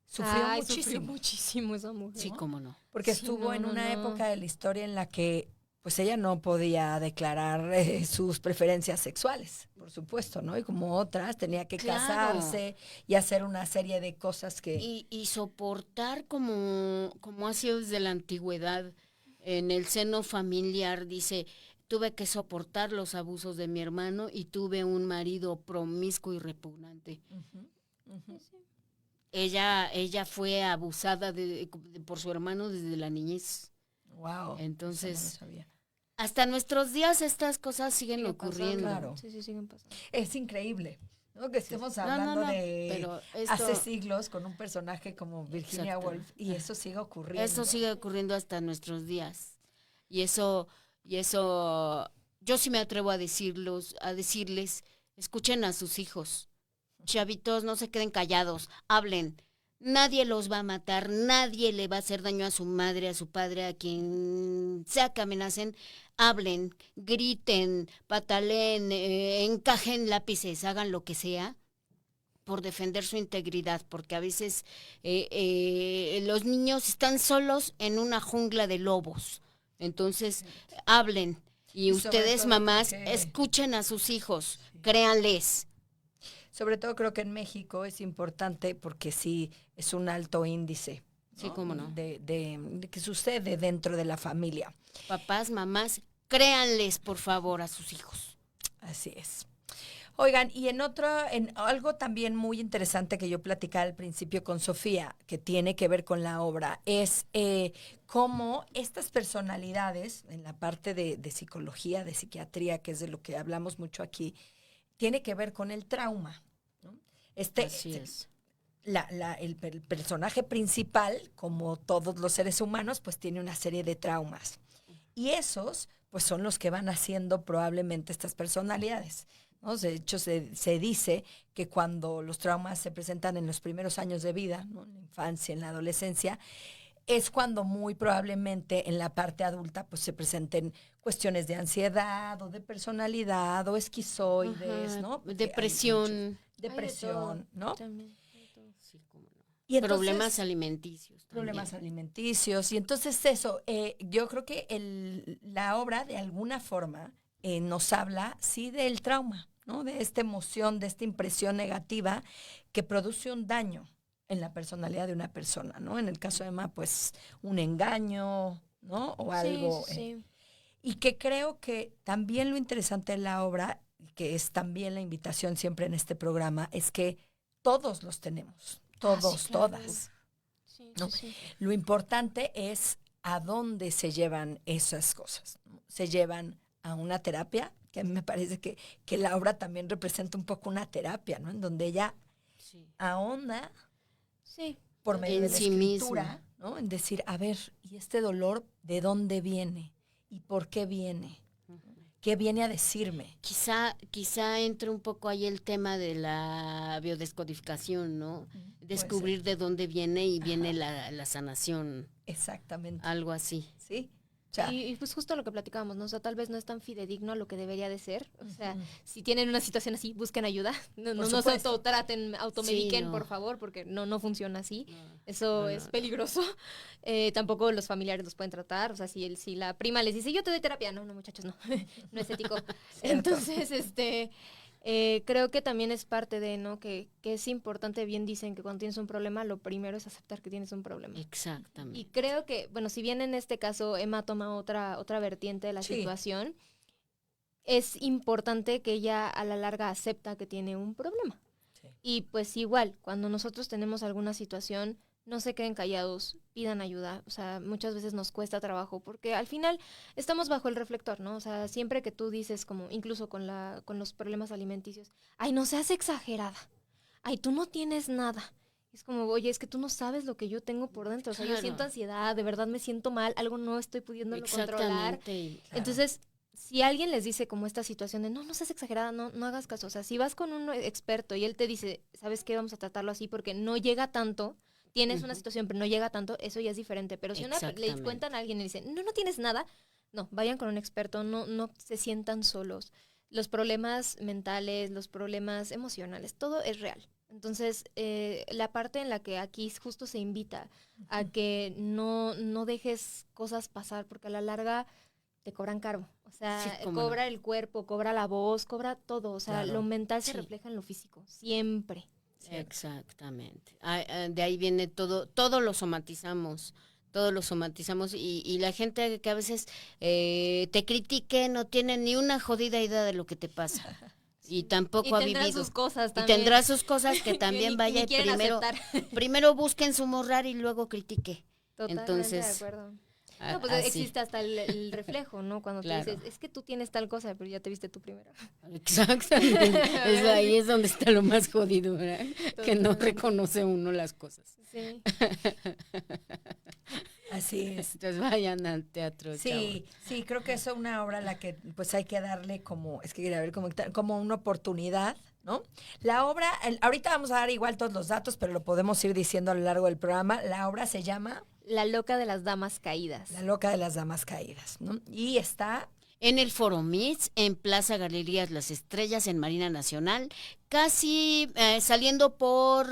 sufrió Ay, muchísimo. Sufrió muchísimo esa mujer. Sí, cómo no. Porque Sí, estuvo no, en no, una no. época de la historia en la que pues ella no podía declarar sus preferencias sexuales, por supuesto, ¿no? Y como otras, tenía que Claro. casarse y hacer una serie de cosas que... Y soportar como ha sido desde la antigüedad en el seno familiar, dice, tuve que soportar los abusos de mi hermano y tuve un marido promiscuo y repugnante. Ujú, ujú. Ella fue abusada por su hermano desde la niñez. Wow. Entonces, eso no lo sabía. hasta nuestros días estas cosas siguen Sigue ocurriendo. Claro. Sí, siguen pasando. Es increíble, ¿no? Que estemos No, hablando no, de pero esto- hace siglos con un personaje como Virginia Exacto. Woolf y eso sigue ocurriendo. Eso sigue ocurriendo hasta nuestros días. Y eso, yo sí me atrevo a decirles, escuchen a sus hijos. Chavitos, no se queden callados, hablen. Nadie los va a matar, nadie le va a hacer daño a su madre, a su padre, a quien sea que amenacen. Hablen, griten, pataleen, encajen lápices, hagan lo que sea por defender su integridad, porque a veces los niños están solos en una jungla de lobos. Entonces, hablen. Y Y sobre ustedes, todo mamás, creo que- escuchen a sus hijos, créanles. Sobre todo creo que en México es importante porque sí es un alto índice. Sí, cómo no. De que sucede dentro de la familia. Papás, mamás, créanles, por favor, a sus hijos. Así es. Oigan, y en algo también muy interesante que yo platicaba al principio con Sofía, que tiene que ver con la obra, es cómo estas personalidades, en la parte de psicología, de psiquiatría, que es de lo que hablamos mucho aquí, tiene que ver con el trauma, ¿no? Así es. el personaje principal, como todos los seres humanos, pues tiene una serie de traumas. Y esos, pues son los que van haciendo probablemente estas personalidades, ¿no? De hecho, se dice que cuando los traumas se presentan en los primeros años de vida, ¿no? En la infancia, en la adolescencia, es cuando muy probablemente en la parte adulta pues se presenten cuestiones de ansiedad o de personalidad o esquizoides, Ajá, ¿no? Porque depresión. depresión, ¿no? También. Hay de todo. Sí, cómo no. Y entonces, Problemas alimenticios. problemas también. alimenticios. Y entonces eso, yo creo que la obra de alguna forma nos habla, sí, del trauma, ¿no? De esta emoción, de esta impresión negativa que produce un daño en la personalidad de una persona, ¿no? En el caso de Emma, pues un engaño, ¿no? O algo. Sí. Y que creo que también lo interesante de la obra, que es también la invitación siempre en este programa, es que todos los tenemos, todos, claro. todas. Sí, ¿No? sí. Lo importante es a dónde se llevan esas cosas, ¿no? Se llevan a una terapia, que a mí me parece que la obra también representa un poco una terapia, ¿no? En donde ella Sí. ahonda Sí. por medio En de la sí escritura, misma. ¿no? En decir, a ver, ¿y este dolor de dónde viene? ¿Y por qué viene? ¿Qué viene a decirme? Quizá entre un poco ahí el tema de la biodescodificación, ¿no? Descubrir de dónde viene y viene la sanación, Exactamente. algo así. ¿Sí? O sea, Y pues justo lo que platicábamos, ¿no? O sea, tal vez no es tan fidedigno a lo que debería de ser. O sea, si tienen una situación así, busquen ayuda. No se supuesto. autotraten, automediquen, Sí, no. por favor, porque no funciona así. Eso no, es no. peligroso. Tampoco los familiares los pueden tratar. O sea, si la prima les dice, yo te doy terapia. No, muchachos, no. No es ético. Entonces, creo que también es parte de, ¿no? Que es importante, bien dicen que cuando tienes un problema, lo primero es aceptar que tienes un problema. Exactamente. Y creo que, bueno, si bien en este caso Emma toma otra vertiente de la Sí. situación, es importante que ella a la larga acepta que tiene un problema. Sí. Y pues igual, cuando nosotros tenemos alguna situación, no se queden callados, pidan ayuda. O sea, muchas veces nos cuesta trabajo porque al final estamos bajo el reflector, ¿no? O sea, siempre que tú dices, como incluso con los problemas alimenticios, ay, no seas exagerada, ay, tú no tienes nada. Es como, oye, es que tú no sabes lo que yo tengo por dentro. O sea, yo Claro. siento ansiedad, de verdad me siento mal, algo no estoy pudiéndolo controlar. Exactamente. Claro. Entonces, si alguien les dice como esta situación de no seas exagerada, no hagas caso. O sea, si vas con un experto y él te dice, ¿sabes qué? Vamos a tratarlo así porque no llega tanto, tienes una situación pero no llega tanto, eso ya es diferente. Pero si le Exactamente. cuentan a alguien y le dicen, no tienes nada, no, vayan con un experto, no se sientan solos. Los problemas mentales, los problemas emocionales, todo es real. Entonces, la parte en la que aquí justo se invita a que no dejes cosas pasar, porque a la larga te cobran caro. O sea, Sí, cómo cobra el cuerpo, cobra la voz, cobra todo. O sea, Claro. lo mental se Sí. refleja en lo físico, siempre. Exactamente. De ahí viene todo lo somatizamos. Todos lo somatizamos y la gente que a veces te critique no tiene ni una jodida idea de lo que te pasa. Y tampoco ha Y tendrán vivido. sus cosas Y también. tendrá sus cosas que también ni vaya y quieren primero, aceptar. primero busquen su morrar y luego critique. Totalmente Entonces, de acuerdo. No, pues así. existe hasta el reflejo, ¿no? Cuando Claro. tú dices, es que tú tienes tal cosa, pero ya te viste tú primero. Exactamente. Ahí es donde está lo más jodido, ¿verdad? Que no Totalmente. reconoce uno las cosas. Sí. Así es. Entonces vayan al teatro, Sí, sí, creo que es una obra a la que pues hay que darle como, es que quería ver como una oportunidad, ¿no? La obra, ahorita vamos a dar igual todos los datos, pero lo podemos ir diciendo a lo largo del programa. La obra se llama La loca de las damas caídas. La loca de las damas caídas, ¿no? Y está en el Foro Mix, en Plaza Galerías Las Estrellas, en Marina Nacional, casi saliendo por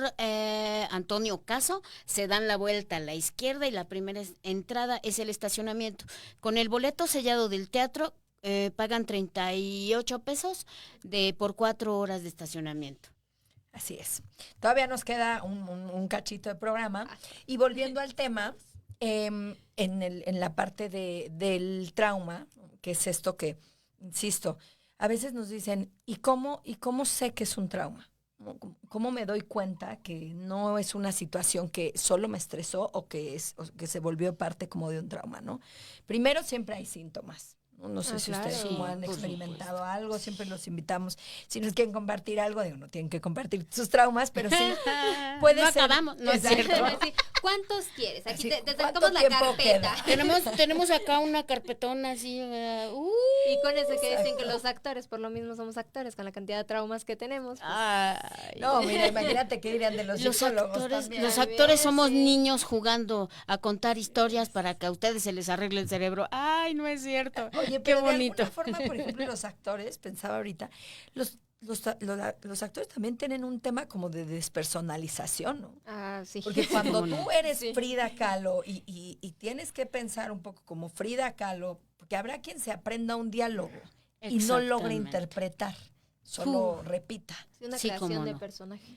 Antonio Caso, se dan la vuelta a la izquierda y la primera entrada es el estacionamiento. Con el boleto sellado del teatro, pagan 38 pesos por 4 horas de estacionamiento. Así es. Todavía nos queda un cachito de programa. Y volviendo al tema, en la parte del trauma, que es esto que, insisto, a veces nos dicen, ¿y cómo sé que es un trauma? ¿Cómo me doy cuenta que no es una situación que solo me estresó o que se volvió parte como de un trauma, ¿no? Primero, siempre hay síntomas. No sé si claro. ustedes como Sí, han por experimentado algo, siempre los invitamos. Si nos quieren compartir algo, digo, no tienen que compartir sus traumas, pero sí puede no ser. acabamos, no es Exacto. cierto. Sí, ¿cuántos quieres? Aquí Así, te ¿cuánto sacamos la tiempo carpeta. queda? Tenemos acá una carpetona así. Y con eso que dicen Exacto. que los actores, por lo mismo somos actores, con la cantidad de traumas que tenemos. Pues, Ay. No, mira, imagínate qué dirían de los psicólogos también. Los Ay, actores somos sí. niños jugando a contar historias para que a ustedes se les arregle el cerebro. Ay, no es cierto. Oye, Qué pero bonito. de alguna forma, por ejemplo, los actores, pensaba ahorita, los actores también tienen un tema como de despersonalización, ¿no? Ah, sí. Porque cuando ¿Cómo no? tú eres Sí. Frida Kahlo y tienes que pensar un poco como Frida Kahlo, porque habrá quien se aprenda un diálogo y no logre Exactamente. interpretar, solo repita. Sí, una Sí, creación cómo de no. personaje.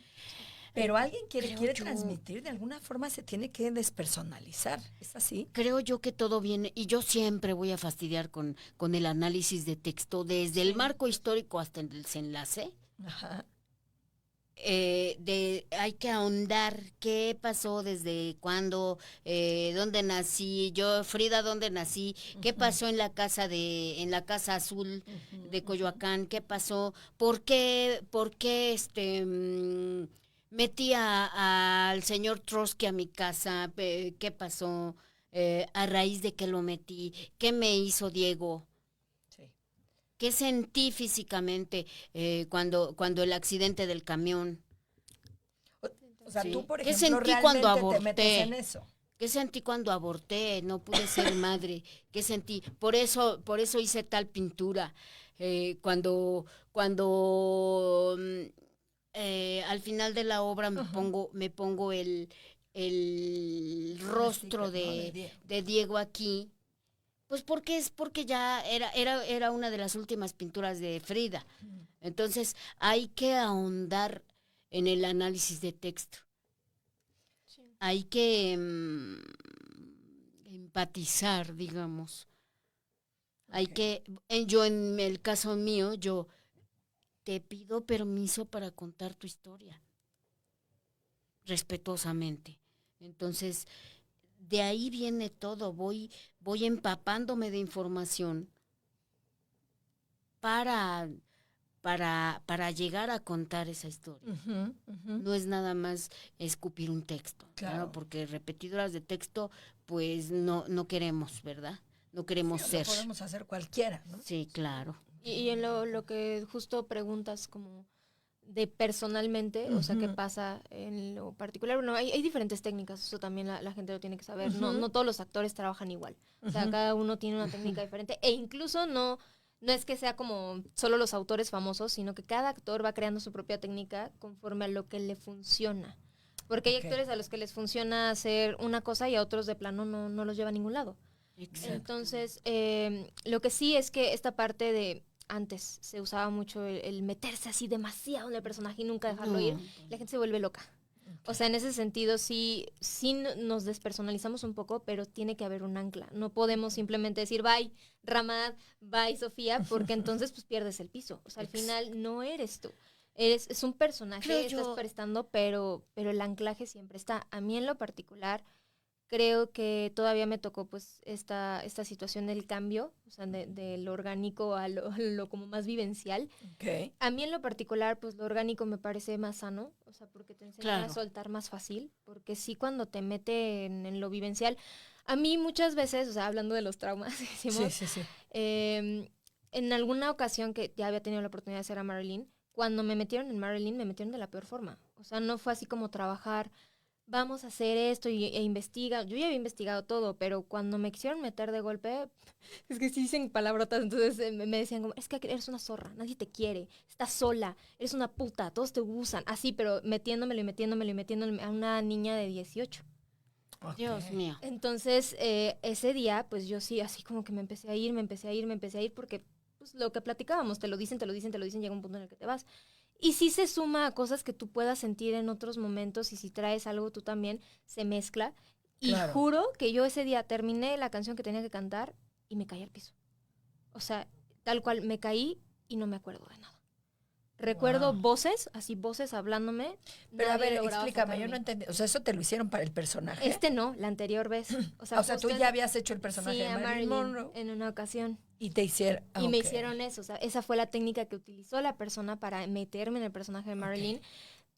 Pero alguien quiere Creo yo- transmitir, de alguna forma se tiene que despersonalizar. ¿Es así? Creo yo que todo viene, y yo siempre voy a fastidiar con el análisis de texto, desde el marco histórico hasta el desenlace. Ajá. Hay que ahondar qué pasó desde cuándo, dónde nací, yo Frida dónde nací, qué pasó en la casa azul de Coyoacán, qué pasó, por qué metí al señor Trotsky a mi casa, qué pasó, a raíz de que lo metí, qué me hizo Diego. Sí. ¿Qué sentí físicamente cuando el accidente del camión? O sea, Sí. tú, por ¿Qué ejemplo, sentí realmente cuando te metes aborté? en eso. ¿Qué sentí cuando aborté? No pude ser madre. ¿Qué sentí? Por eso hice tal pintura. Cuando al final de la obra me pongo el rostro sticker, ¿no? De Diego. de Diego aquí. Pues porque ya era una de las últimas pinturas de Frida. Entonces hay que ahondar en el análisis de texto. Hay que empatizar, digamos. Hay que, yo en el caso mío, yo te pido permiso para contar tu historia, respetuosamente. Entonces, de ahí viene todo, voy empapándome de información para llegar a contar esa historia. Ujú, ujú. No es nada más escupir un texto, Claro. ¿no? Porque repetidoras de texto, pues no queremos, ¿verdad? No queremos Sí, lo ser. podemos hacer cualquiera, ¿no? Sí, claro. Y en lo que justo preguntas como de personalmente, o sea, qué Ujú. pasa en lo particular. Bueno, hay diferentes técnicas, eso también la gente lo tiene que saber. Ujú. No todos los actores trabajan igual. O sea, Ujú. cada uno tiene una técnica diferente. E incluso no es que sea como solo los autores famosos, sino que cada actor va creando su propia técnica conforme a lo que le funciona. Porque hay Ok. actores a los que les funciona hacer una cosa y a otros de plano no los lleva a ningún lado. Exacto. Entonces, lo que sí es que esta parte de antes se usaba mucho el meterse así demasiado en el personaje y nunca dejarlo ir, la gente se vuelve loca. O sea, en ese sentido sí nos despersonalizamos un poco, pero tiene que haber un ancla. No podemos simplemente decir bye Ramad, bye Sofía, porque entonces pues pierdes el piso. O sea, al final no eres tú. Es un personaje, Creo estás yo- prestando, pero el anclaje siempre está. A mí en lo particular creo que todavía me tocó pues esta situación del cambio, o sea, de lo orgánico a lo como más vivencial. Ok. A mí en lo particular, pues lo orgánico me parece más sano, o sea, porque te enseña Claro. a soltar más fácil, porque sí cuando te mete en lo vivencial, a mí muchas veces, o sea, hablando de los traumas que hicimos, Sí. en alguna ocasión que ya había tenido la oportunidad de hacer a Marilyn, cuando me metieron en Marilyn, me metieron de la peor forma. O sea, no fue así como trabajar, vamos a hacer esto e investiga. Yo ya había investigado todo, pero cuando me quisieron meter de golpe, es que sí dicen palabrotas, entonces me decían como, es que eres una zorra, nadie te quiere, estás sola, eres una puta, todos te usan, así, pero metiéndomelo a una niña de 18. Ok. Dios mío. Entonces, ese día, pues yo sí, así como que me empecé a ir, porque pues, lo que platicábamos, te lo dicen, llega un punto en el que te vas. Y sí se suma a cosas que tú puedas sentir en otros momentos, y si traes algo tú también, se mezcla. Y Claro. juro que yo ese día terminé la canción que tenía que cantar y me caí al piso. O sea, tal cual, me caí y no me acuerdo de nada. Recuerdo Wow. voces, así voces hablándome. Pero a nadie ver, lograba explícame, yo no sacarme. entendí. O sea, ¿eso te lo hicieron para el personaje? No, la anterior vez. O sea, tú justo ya habías hecho el personaje sí, de a Marilyn Monroe en una ocasión. y te hicieron... Y me hicieron eso, o sea, esa fue la técnica que utilizó la persona para meterme en el personaje de Marilyn,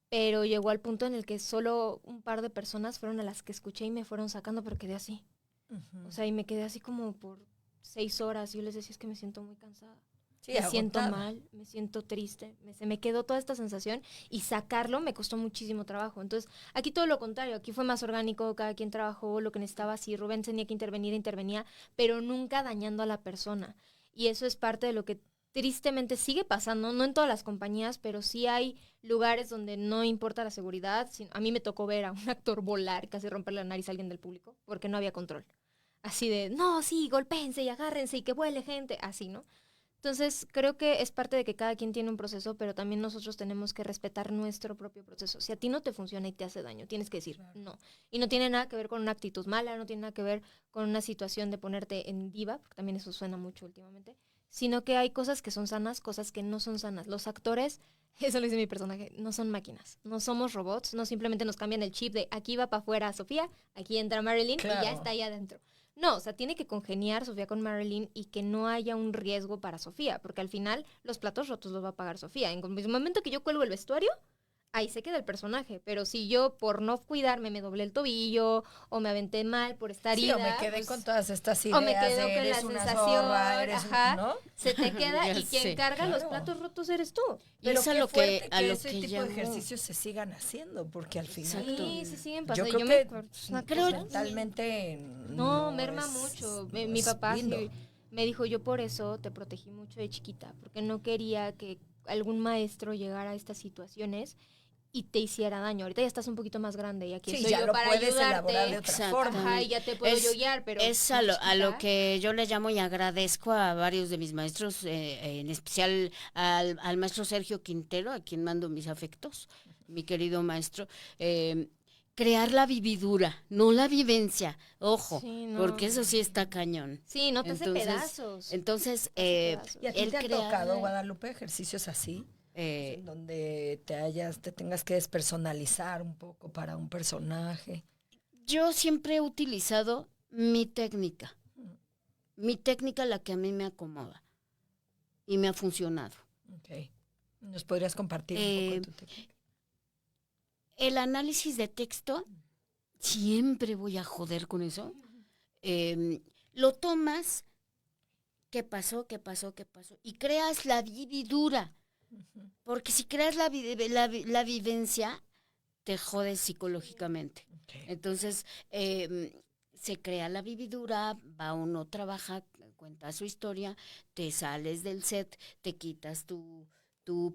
pero llegó al punto en el que solo un par de personas fueron a las que escuché y me fueron sacando, pero quedé así. O sea, y me quedé así como por 6 horas. Y yo les decía, es que me siento muy cansada. Sí, Me siento agotada. mal, me siento triste, se me quedó toda esta sensación y sacarlo me costó muchísimo trabajo. Entonces, aquí todo lo contrario, aquí fue más orgánico, cada quien trabajó lo que necesitaba, si Rubén tenía que intervenir, intervenía, pero nunca dañando a la persona. Y eso es parte de lo que tristemente sigue pasando, no en todas las compañías, pero sí hay lugares donde no importa la seguridad. A mí me tocó ver a un actor volar, casi romperle la nariz a alguien del público, porque no había control. Así de, no, sí, golpéense y agárrense y que vuele gente, así, ¿no? Entonces, creo que es parte de que cada quien tiene un proceso, pero también nosotros tenemos que respetar nuestro propio proceso. Si a ti no te funciona y te hace daño, tienes que decir no. Y no tiene nada que ver con una actitud mala, no tiene nada que ver con una situación de ponerte en diva, porque también eso suena mucho últimamente, sino que hay cosas que son sanas, cosas que no son sanas. Los actores, eso lo dice mi personaje, no son máquinas, no somos robots, no simplemente nos cambian el chip de aquí va para afuera Sofía, aquí entra Marilyn y ya está ahí adentro. No, o sea, tiene que congeniar Sofía con Marilyn y que no haya un riesgo para Sofía, porque al final los platos rotos los va a pagar Sofía. En el momento que yo cuelgo el vestuario, ahí se queda el personaje. Pero si yo por no cuidarme me doblé el tobillo o me aventé mal por estar Sí, ida, o me quedé pues, con todas estas o me ideas quedo de con la eres una sensación, zorra, ajá, ¿no? se te queda Ya y quien sé. carga los Claro. platos rotos eres tú. Y Pero es a qué lo fuerte a lo ese que tipo de llamo. ejercicios se sigan haciendo, porque al final Exacto. Sí, siguen yo pasando. creo Yo que es una creo- cosa- mentalmente No, merma es, mucho. no Mi es papá lindo. sí me dijo, yo por eso te protegí mucho de chiquita, porque no quería que algún maestro llegara a estas situaciones y te hiciera daño. Ahorita ya estás un poquito más grande y aquí Sí, estoy ya yo lo para puedes elaborar de ayudarte. otra Exactamente. forma. Ajá, y ya te puedo yo guiar, pero es más a lo chiquita. que yo le llamo y agradezco a varios de mis maestros, en especial al maestro Sergio Quintero, a quien mando mis afectos, mi querido maestro. Crear la vividura, no la vivencia, ojo, Sí, no. porque eso sí está cañón. Sí, no te hace pedazos. Entonces, Te hace pedazos. ¿Y a ti el te ha crear, tocado, Guadalupe, ejercicios así? En donde te tengas que despersonalizar un poco para un personaje. yo siempre he utilizado mi técnica la que a mí me acomoda y me ha funcionado. Ok. ¿Nos podrías compartir un poco de tu técnica? El análisis de texto, siempre voy a joder con eso. Lo tomas, ¿qué pasó? Y creas la vividura. Porque si creas la vivencia, te jodes psicológicamente. Okay. Entonces, se crea la vividura, va uno, trabaja, cuenta su historia, te sales del set, te quitas tu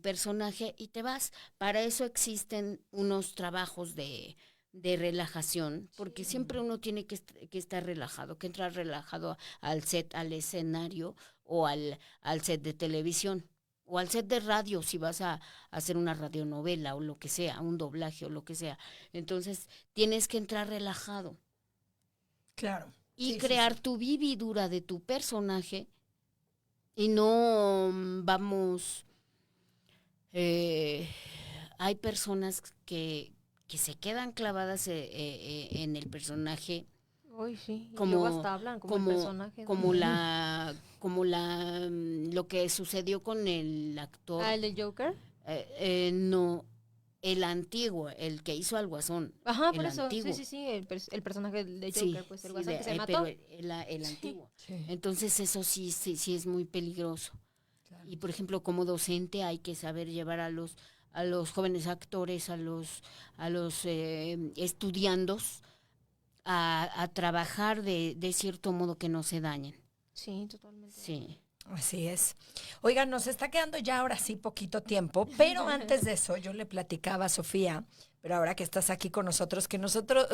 personaje y te vas. Para eso existen unos trabajos de relajación, porque siempre uno tiene que estar relajado, que entrar relajado al set, al escenario o al set de televisión. O al set de radio, si vas a hacer una radionovela o lo que sea, un doblaje o lo que sea. Entonces, tienes que entrar relajado. Claro. Y Sí, crear sí. tu vividura de tu personaje. Y no vamos... hay personas que se quedan clavadas en el personaje. Uy, sí. Como- Y luego hasta hablan como el personaje. ¿no? Como lo que sucedió con el actor. Ah, el del Joker. No, el antiguo, el que hizo al Guasón. Ajá, el por eso. antiguo. Sí. El personaje de Sí, Joker, pues el sí, guasón que se pero mató. el antiguo. Sí. Entonces eso sí es muy peligroso. Claro. Y por ejemplo, como docente hay que saber llevar a los jóvenes actores, a los estudiandos a trabajar de cierto modo que no se dañen. Sí, totalmente. Sí. Así es. Oigan, nos está quedando ya ahora sí poquito tiempo, pero antes de eso yo le platicaba a Sofía, pero ahora que estás aquí con nosotros, que nosotros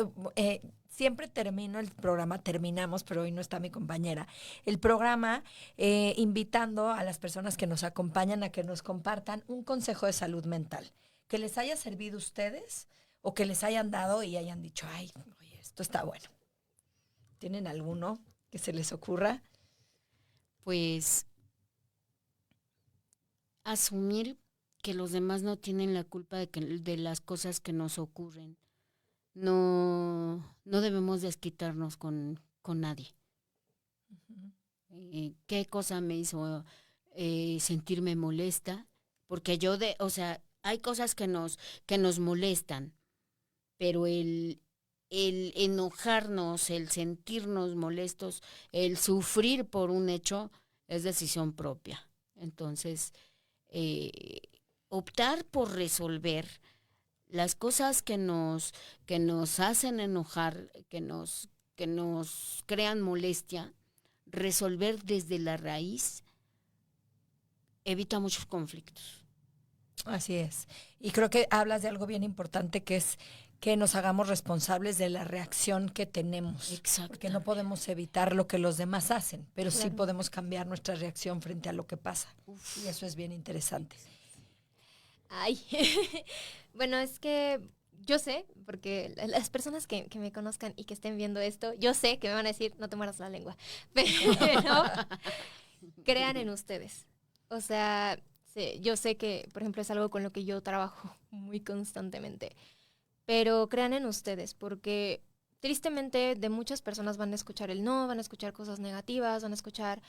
siempre termino el programa, terminamos, pero hoy no está mi compañera, el programa invitando a las personas que nos acompañan a que nos compartan un consejo de salud mental, que les haya servido a ustedes o que les hayan dado y hayan dicho, ay, oye, esto está bueno. ¿Tienen alguno que se les ocurra? Pues asumir que los demás no tienen la culpa de las cosas que nos ocurren. No debemos desquitarnos con nadie. ¿Qué cosa me hizo sentirme molesta? Porque hay cosas que nos molestan, pero el enojarnos, el sentirnos molestos, el sufrir por un hecho es decisión propia. Entonces, optar por resolver las cosas que nos hacen enojar, que nos crean molestia, resolver desde la raíz evita muchos conflictos. Así es. Y creo que hablas de algo bien importante, que es que nos hagamos responsables de la reacción que tenemos. Exacto. Porque no podemos evitar lo que los demás hacen, pero sí Claro. podemos cambiar nuestra reacción frente a lo que pasa. Y eso es bien interesante. Ay, bueno, es que yo sé, porque las personas que me conozcan y que estén viendo esto, yo sé que me van a decir, no te mueras la lengua, pero crean en ustedes. O sea, yo sé que, por ejemplo, es algo con lo que yo trabajo muy constantemente, pero crean en ustedes, porque tristemente de muchas personas van a escuchar el no, van a escuchar cosas negativas, van a escuchar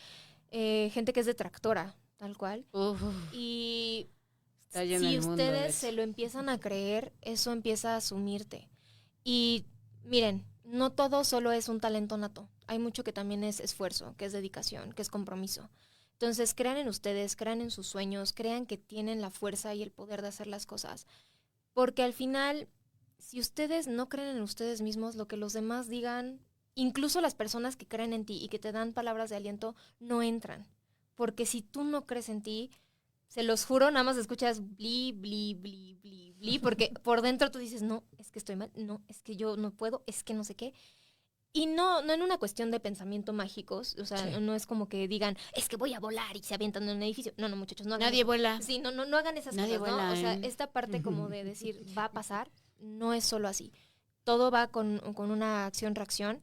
gente que es detractora, tal cual. Y Está lleno si el mundo de ustedes eso. se lo empiezan a creer, eso empieza a asumirte. Y miren, no todo solo es un talento nato. Hay mucho que también es esfuerzo, que es dedicación, que es compromiso. Entonces, crean en ustedes, crean en sus sueños, crean que tienen la fuerza y el poder de hacer las cosas. Porque al final, si ustedes no creen en ustedes mismos, lo que los demás digan, incluso las personas que creen en ti y que te dan palabras de aliento, no entran. Porque si tú no crees en ti, se los juro, nada más escuchas bli, bli, bli, bli, bli, porque por dentro tú dices, no, es que estoy mal, no, es que yo no puedo, es que no sé qué. Y no en una cuestión de pensamiento mágicos, o sea, Sí. no es como que digan, es que voy a volar y se avientan en un edificio. No, muchachos, no hagan Nadie eso. vuela. Sí, no hagan esas Nadie cosas, ¿no? vuela, O sea, ¿eh? esta parte como de decir, va a pasar, no es solo así. Todo va con una acción-reacción,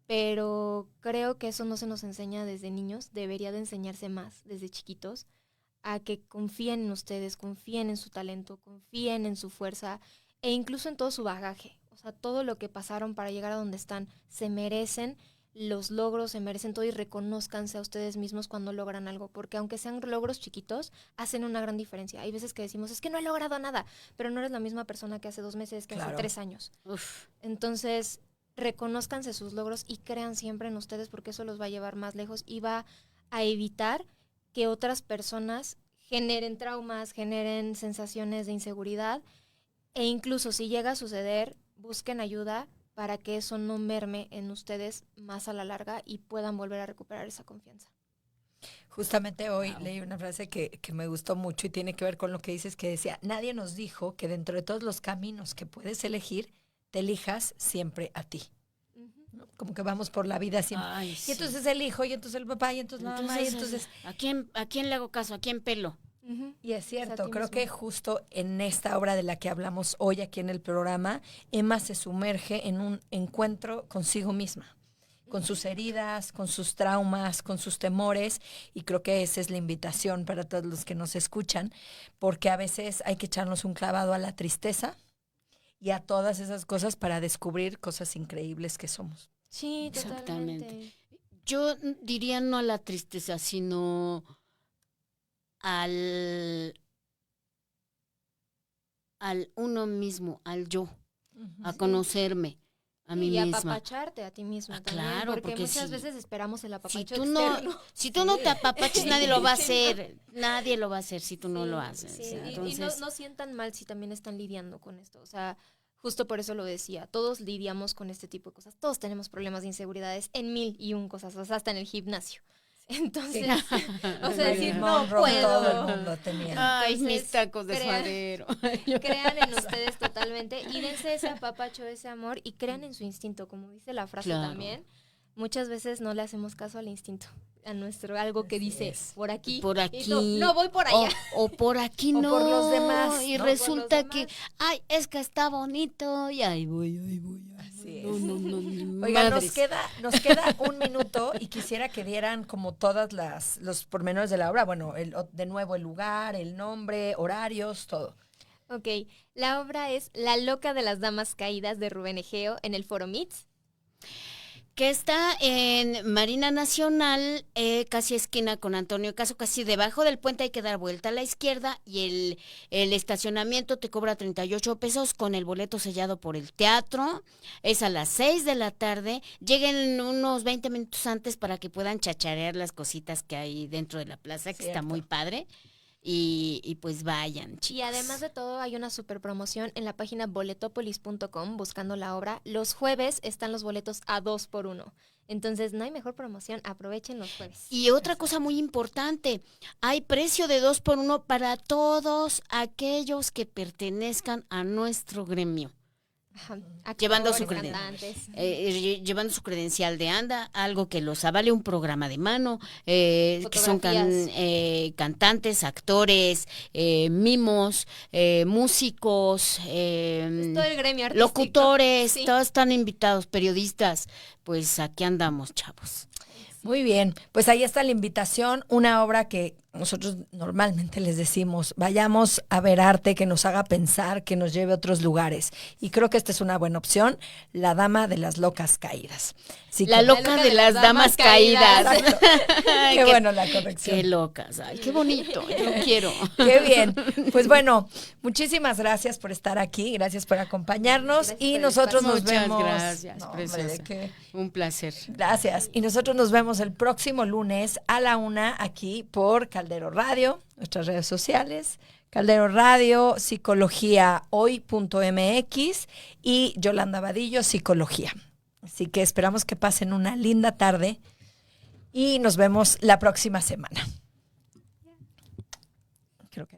pero creo que eso no se nos enseña desde niños, debería de enseñarse más desde chiquitos, a que confíen en ustedes, confíen en su talento, confíen en su fuerza e incluso en todo su bagaje. O sea, todo lo que pasaron para llegar a donde están, se merecen los logros, se merecen todo y reconózcanse a ustedes mismos cuando logran algo, porque aunque sean logros chiquitos, hacen una gran diferencia. Hay veces que decimos, es que no he logrado nada, pero no eres la misma persona que hace 2 meses, que hace Claro. 3 años. Uf, Entonces, reconózcanse sus logros y crean siempre en ustedes, porque eso los va a llevar más lejos y va a evitar que otras personas generen traumas, generen sensaciones de inseguridad, e incluso si llega a suceder, busquen ayuda para que eso no merme en ustedes más a la larga y puedan volver a recuperar esa confianza. Justamente hoy leí una frase que me gustó mucho y tiene que ver con lo que dices, que decía, nadie nos dijo que dentro de todos los caminos que puedes elegir, te elijas siempre a ti. ¿No? Como que vamos por la vida siempre. ay, Y sí. entonces el hijo, y entonces el papá, y entonces la mamá, y entonces... ¿a quién le hago caso? ¿A quién pelo? Y es a cierto, ti creo mismo. que justo en esta obra de la que hablamos hoy aquí en el programa, Emma se sumerge en un encuentro consigo misma, con sus heridas, con sus traumas, con sus temores, y creo que esa es la invitación para todos los que nos escuchan, porque a veces hay que echarnos un clavado a la tristeza y a todas esas cosas para descubrir cosas increíbles que somos. Sí, Exactamente. totalmente. Yo diría no a la tristeza, sino al uno mismo, al yo, a conocerme a mí y misma. apapacharte a ti mismo Ah, también, claro, porque porque muchas si- veces esperamos el Si apapacho tú externo. no te apapachas, nadie lo va a hacer. Nadie lo va a hacer si tú no lo haces. Sí, y Entonces, no sientan mal si también están lidiando con esto. O sea, justo por eso lo decía. Todos lidiamos con este tipo de cosas. Todos tenemos problemas de inseguridades en 1001 cosas, o sea, hasta en el gimnasio. Entonces, o sea, decir, Marilyn no Monroe, todo el puedo. mundo tenía. ay, Entonces, mis tacos de crean- suadero. Crean en ustedes totalmente y dense ese apapacho, ese amor y crean en su instinto, como dice la frase Claro. también. Muchas veces no le hacemos caso al instinto, a nuestro algo que Así dice es. por aquí. Por y aquí. tú, no voy por allá. O por aquí O no. por los demás, Y ¿no? resulta Por los que, demás. ay, es que está bonito y ahí voy. Así es. No. Oigan, Madres. nos queda un minuto y quisiera que dieran como todas los pormenores de la obra. Bueno, de nuevo el lugar, el nombre, horarios, todo. Ok, la obra es La loca de las damas caídas de Rubén Egeo en el Foro MITS. Que está en Marina Nacional, casi esquina con Antonio Caso, casi debajo del puente. Hay que dar vuelta a la izquierda y el estacionamiento te cobra 38 pesos con el boleto sellado por el teatro. Es a las 6 de la tarde. Lleguen unos 20 minutos antes para que puedan chacharear las cositas que hay dentro de la plaza, que está Cierto. muy padre. Y pues vayan, chicos. Y además de todo, hay una super promoción en la página boletopolis.com buscando la obra. Los jueves están los boletos a 2x1. Entonces, no hay mejor promoción. Aprovechen los jueves. Y otra cosa muy importante, hay precio de 2x1 para todos aquellos que pertenezcan a nuestro gremio. Ajá. Llevando Actores, su creden- cantantes. Llevando su credencial de anda, algo que los avale, un programa de mano, que son Fotografías. cantantes, actores, mimos, músicos, Pues todo el gremio artístico. locutores, Sí. todos están invitados, periodistas. Pues aquí andamos, chavos. Muy bien, pues ahí está la invitación, una obra que nosotros normalmente les decimos, vayamos a ver arte que nos haga pensar, que nos lleve a otros lugares. Y creo que esta es una buena opción, La Dama de las Locas Caídas. Así La que- loca de las damas caídas. Exacto. Qué bueno la corrección. Qué locas, ay, qué bonito, yo quiero. Qué bien. Pues bueno, muchísimas gracias por estar aquí, gracias por acompañarnos Gracias y por el nosotros espacio. nos Muchas vemos. gracias, No, hombre, ¿de preciosa. qué? Un placer. Gracias. Y nosotros nos vemos el próximo lunes a la 1 aquí por Caldero Radio, nuestras redes sociales, Caldero Radio, Psicología Hoy.mx y Yolanda Vadillo, Psicología. Así que esperamos que pasen una linda tarde y nos vemos la próxima semana. Creo que...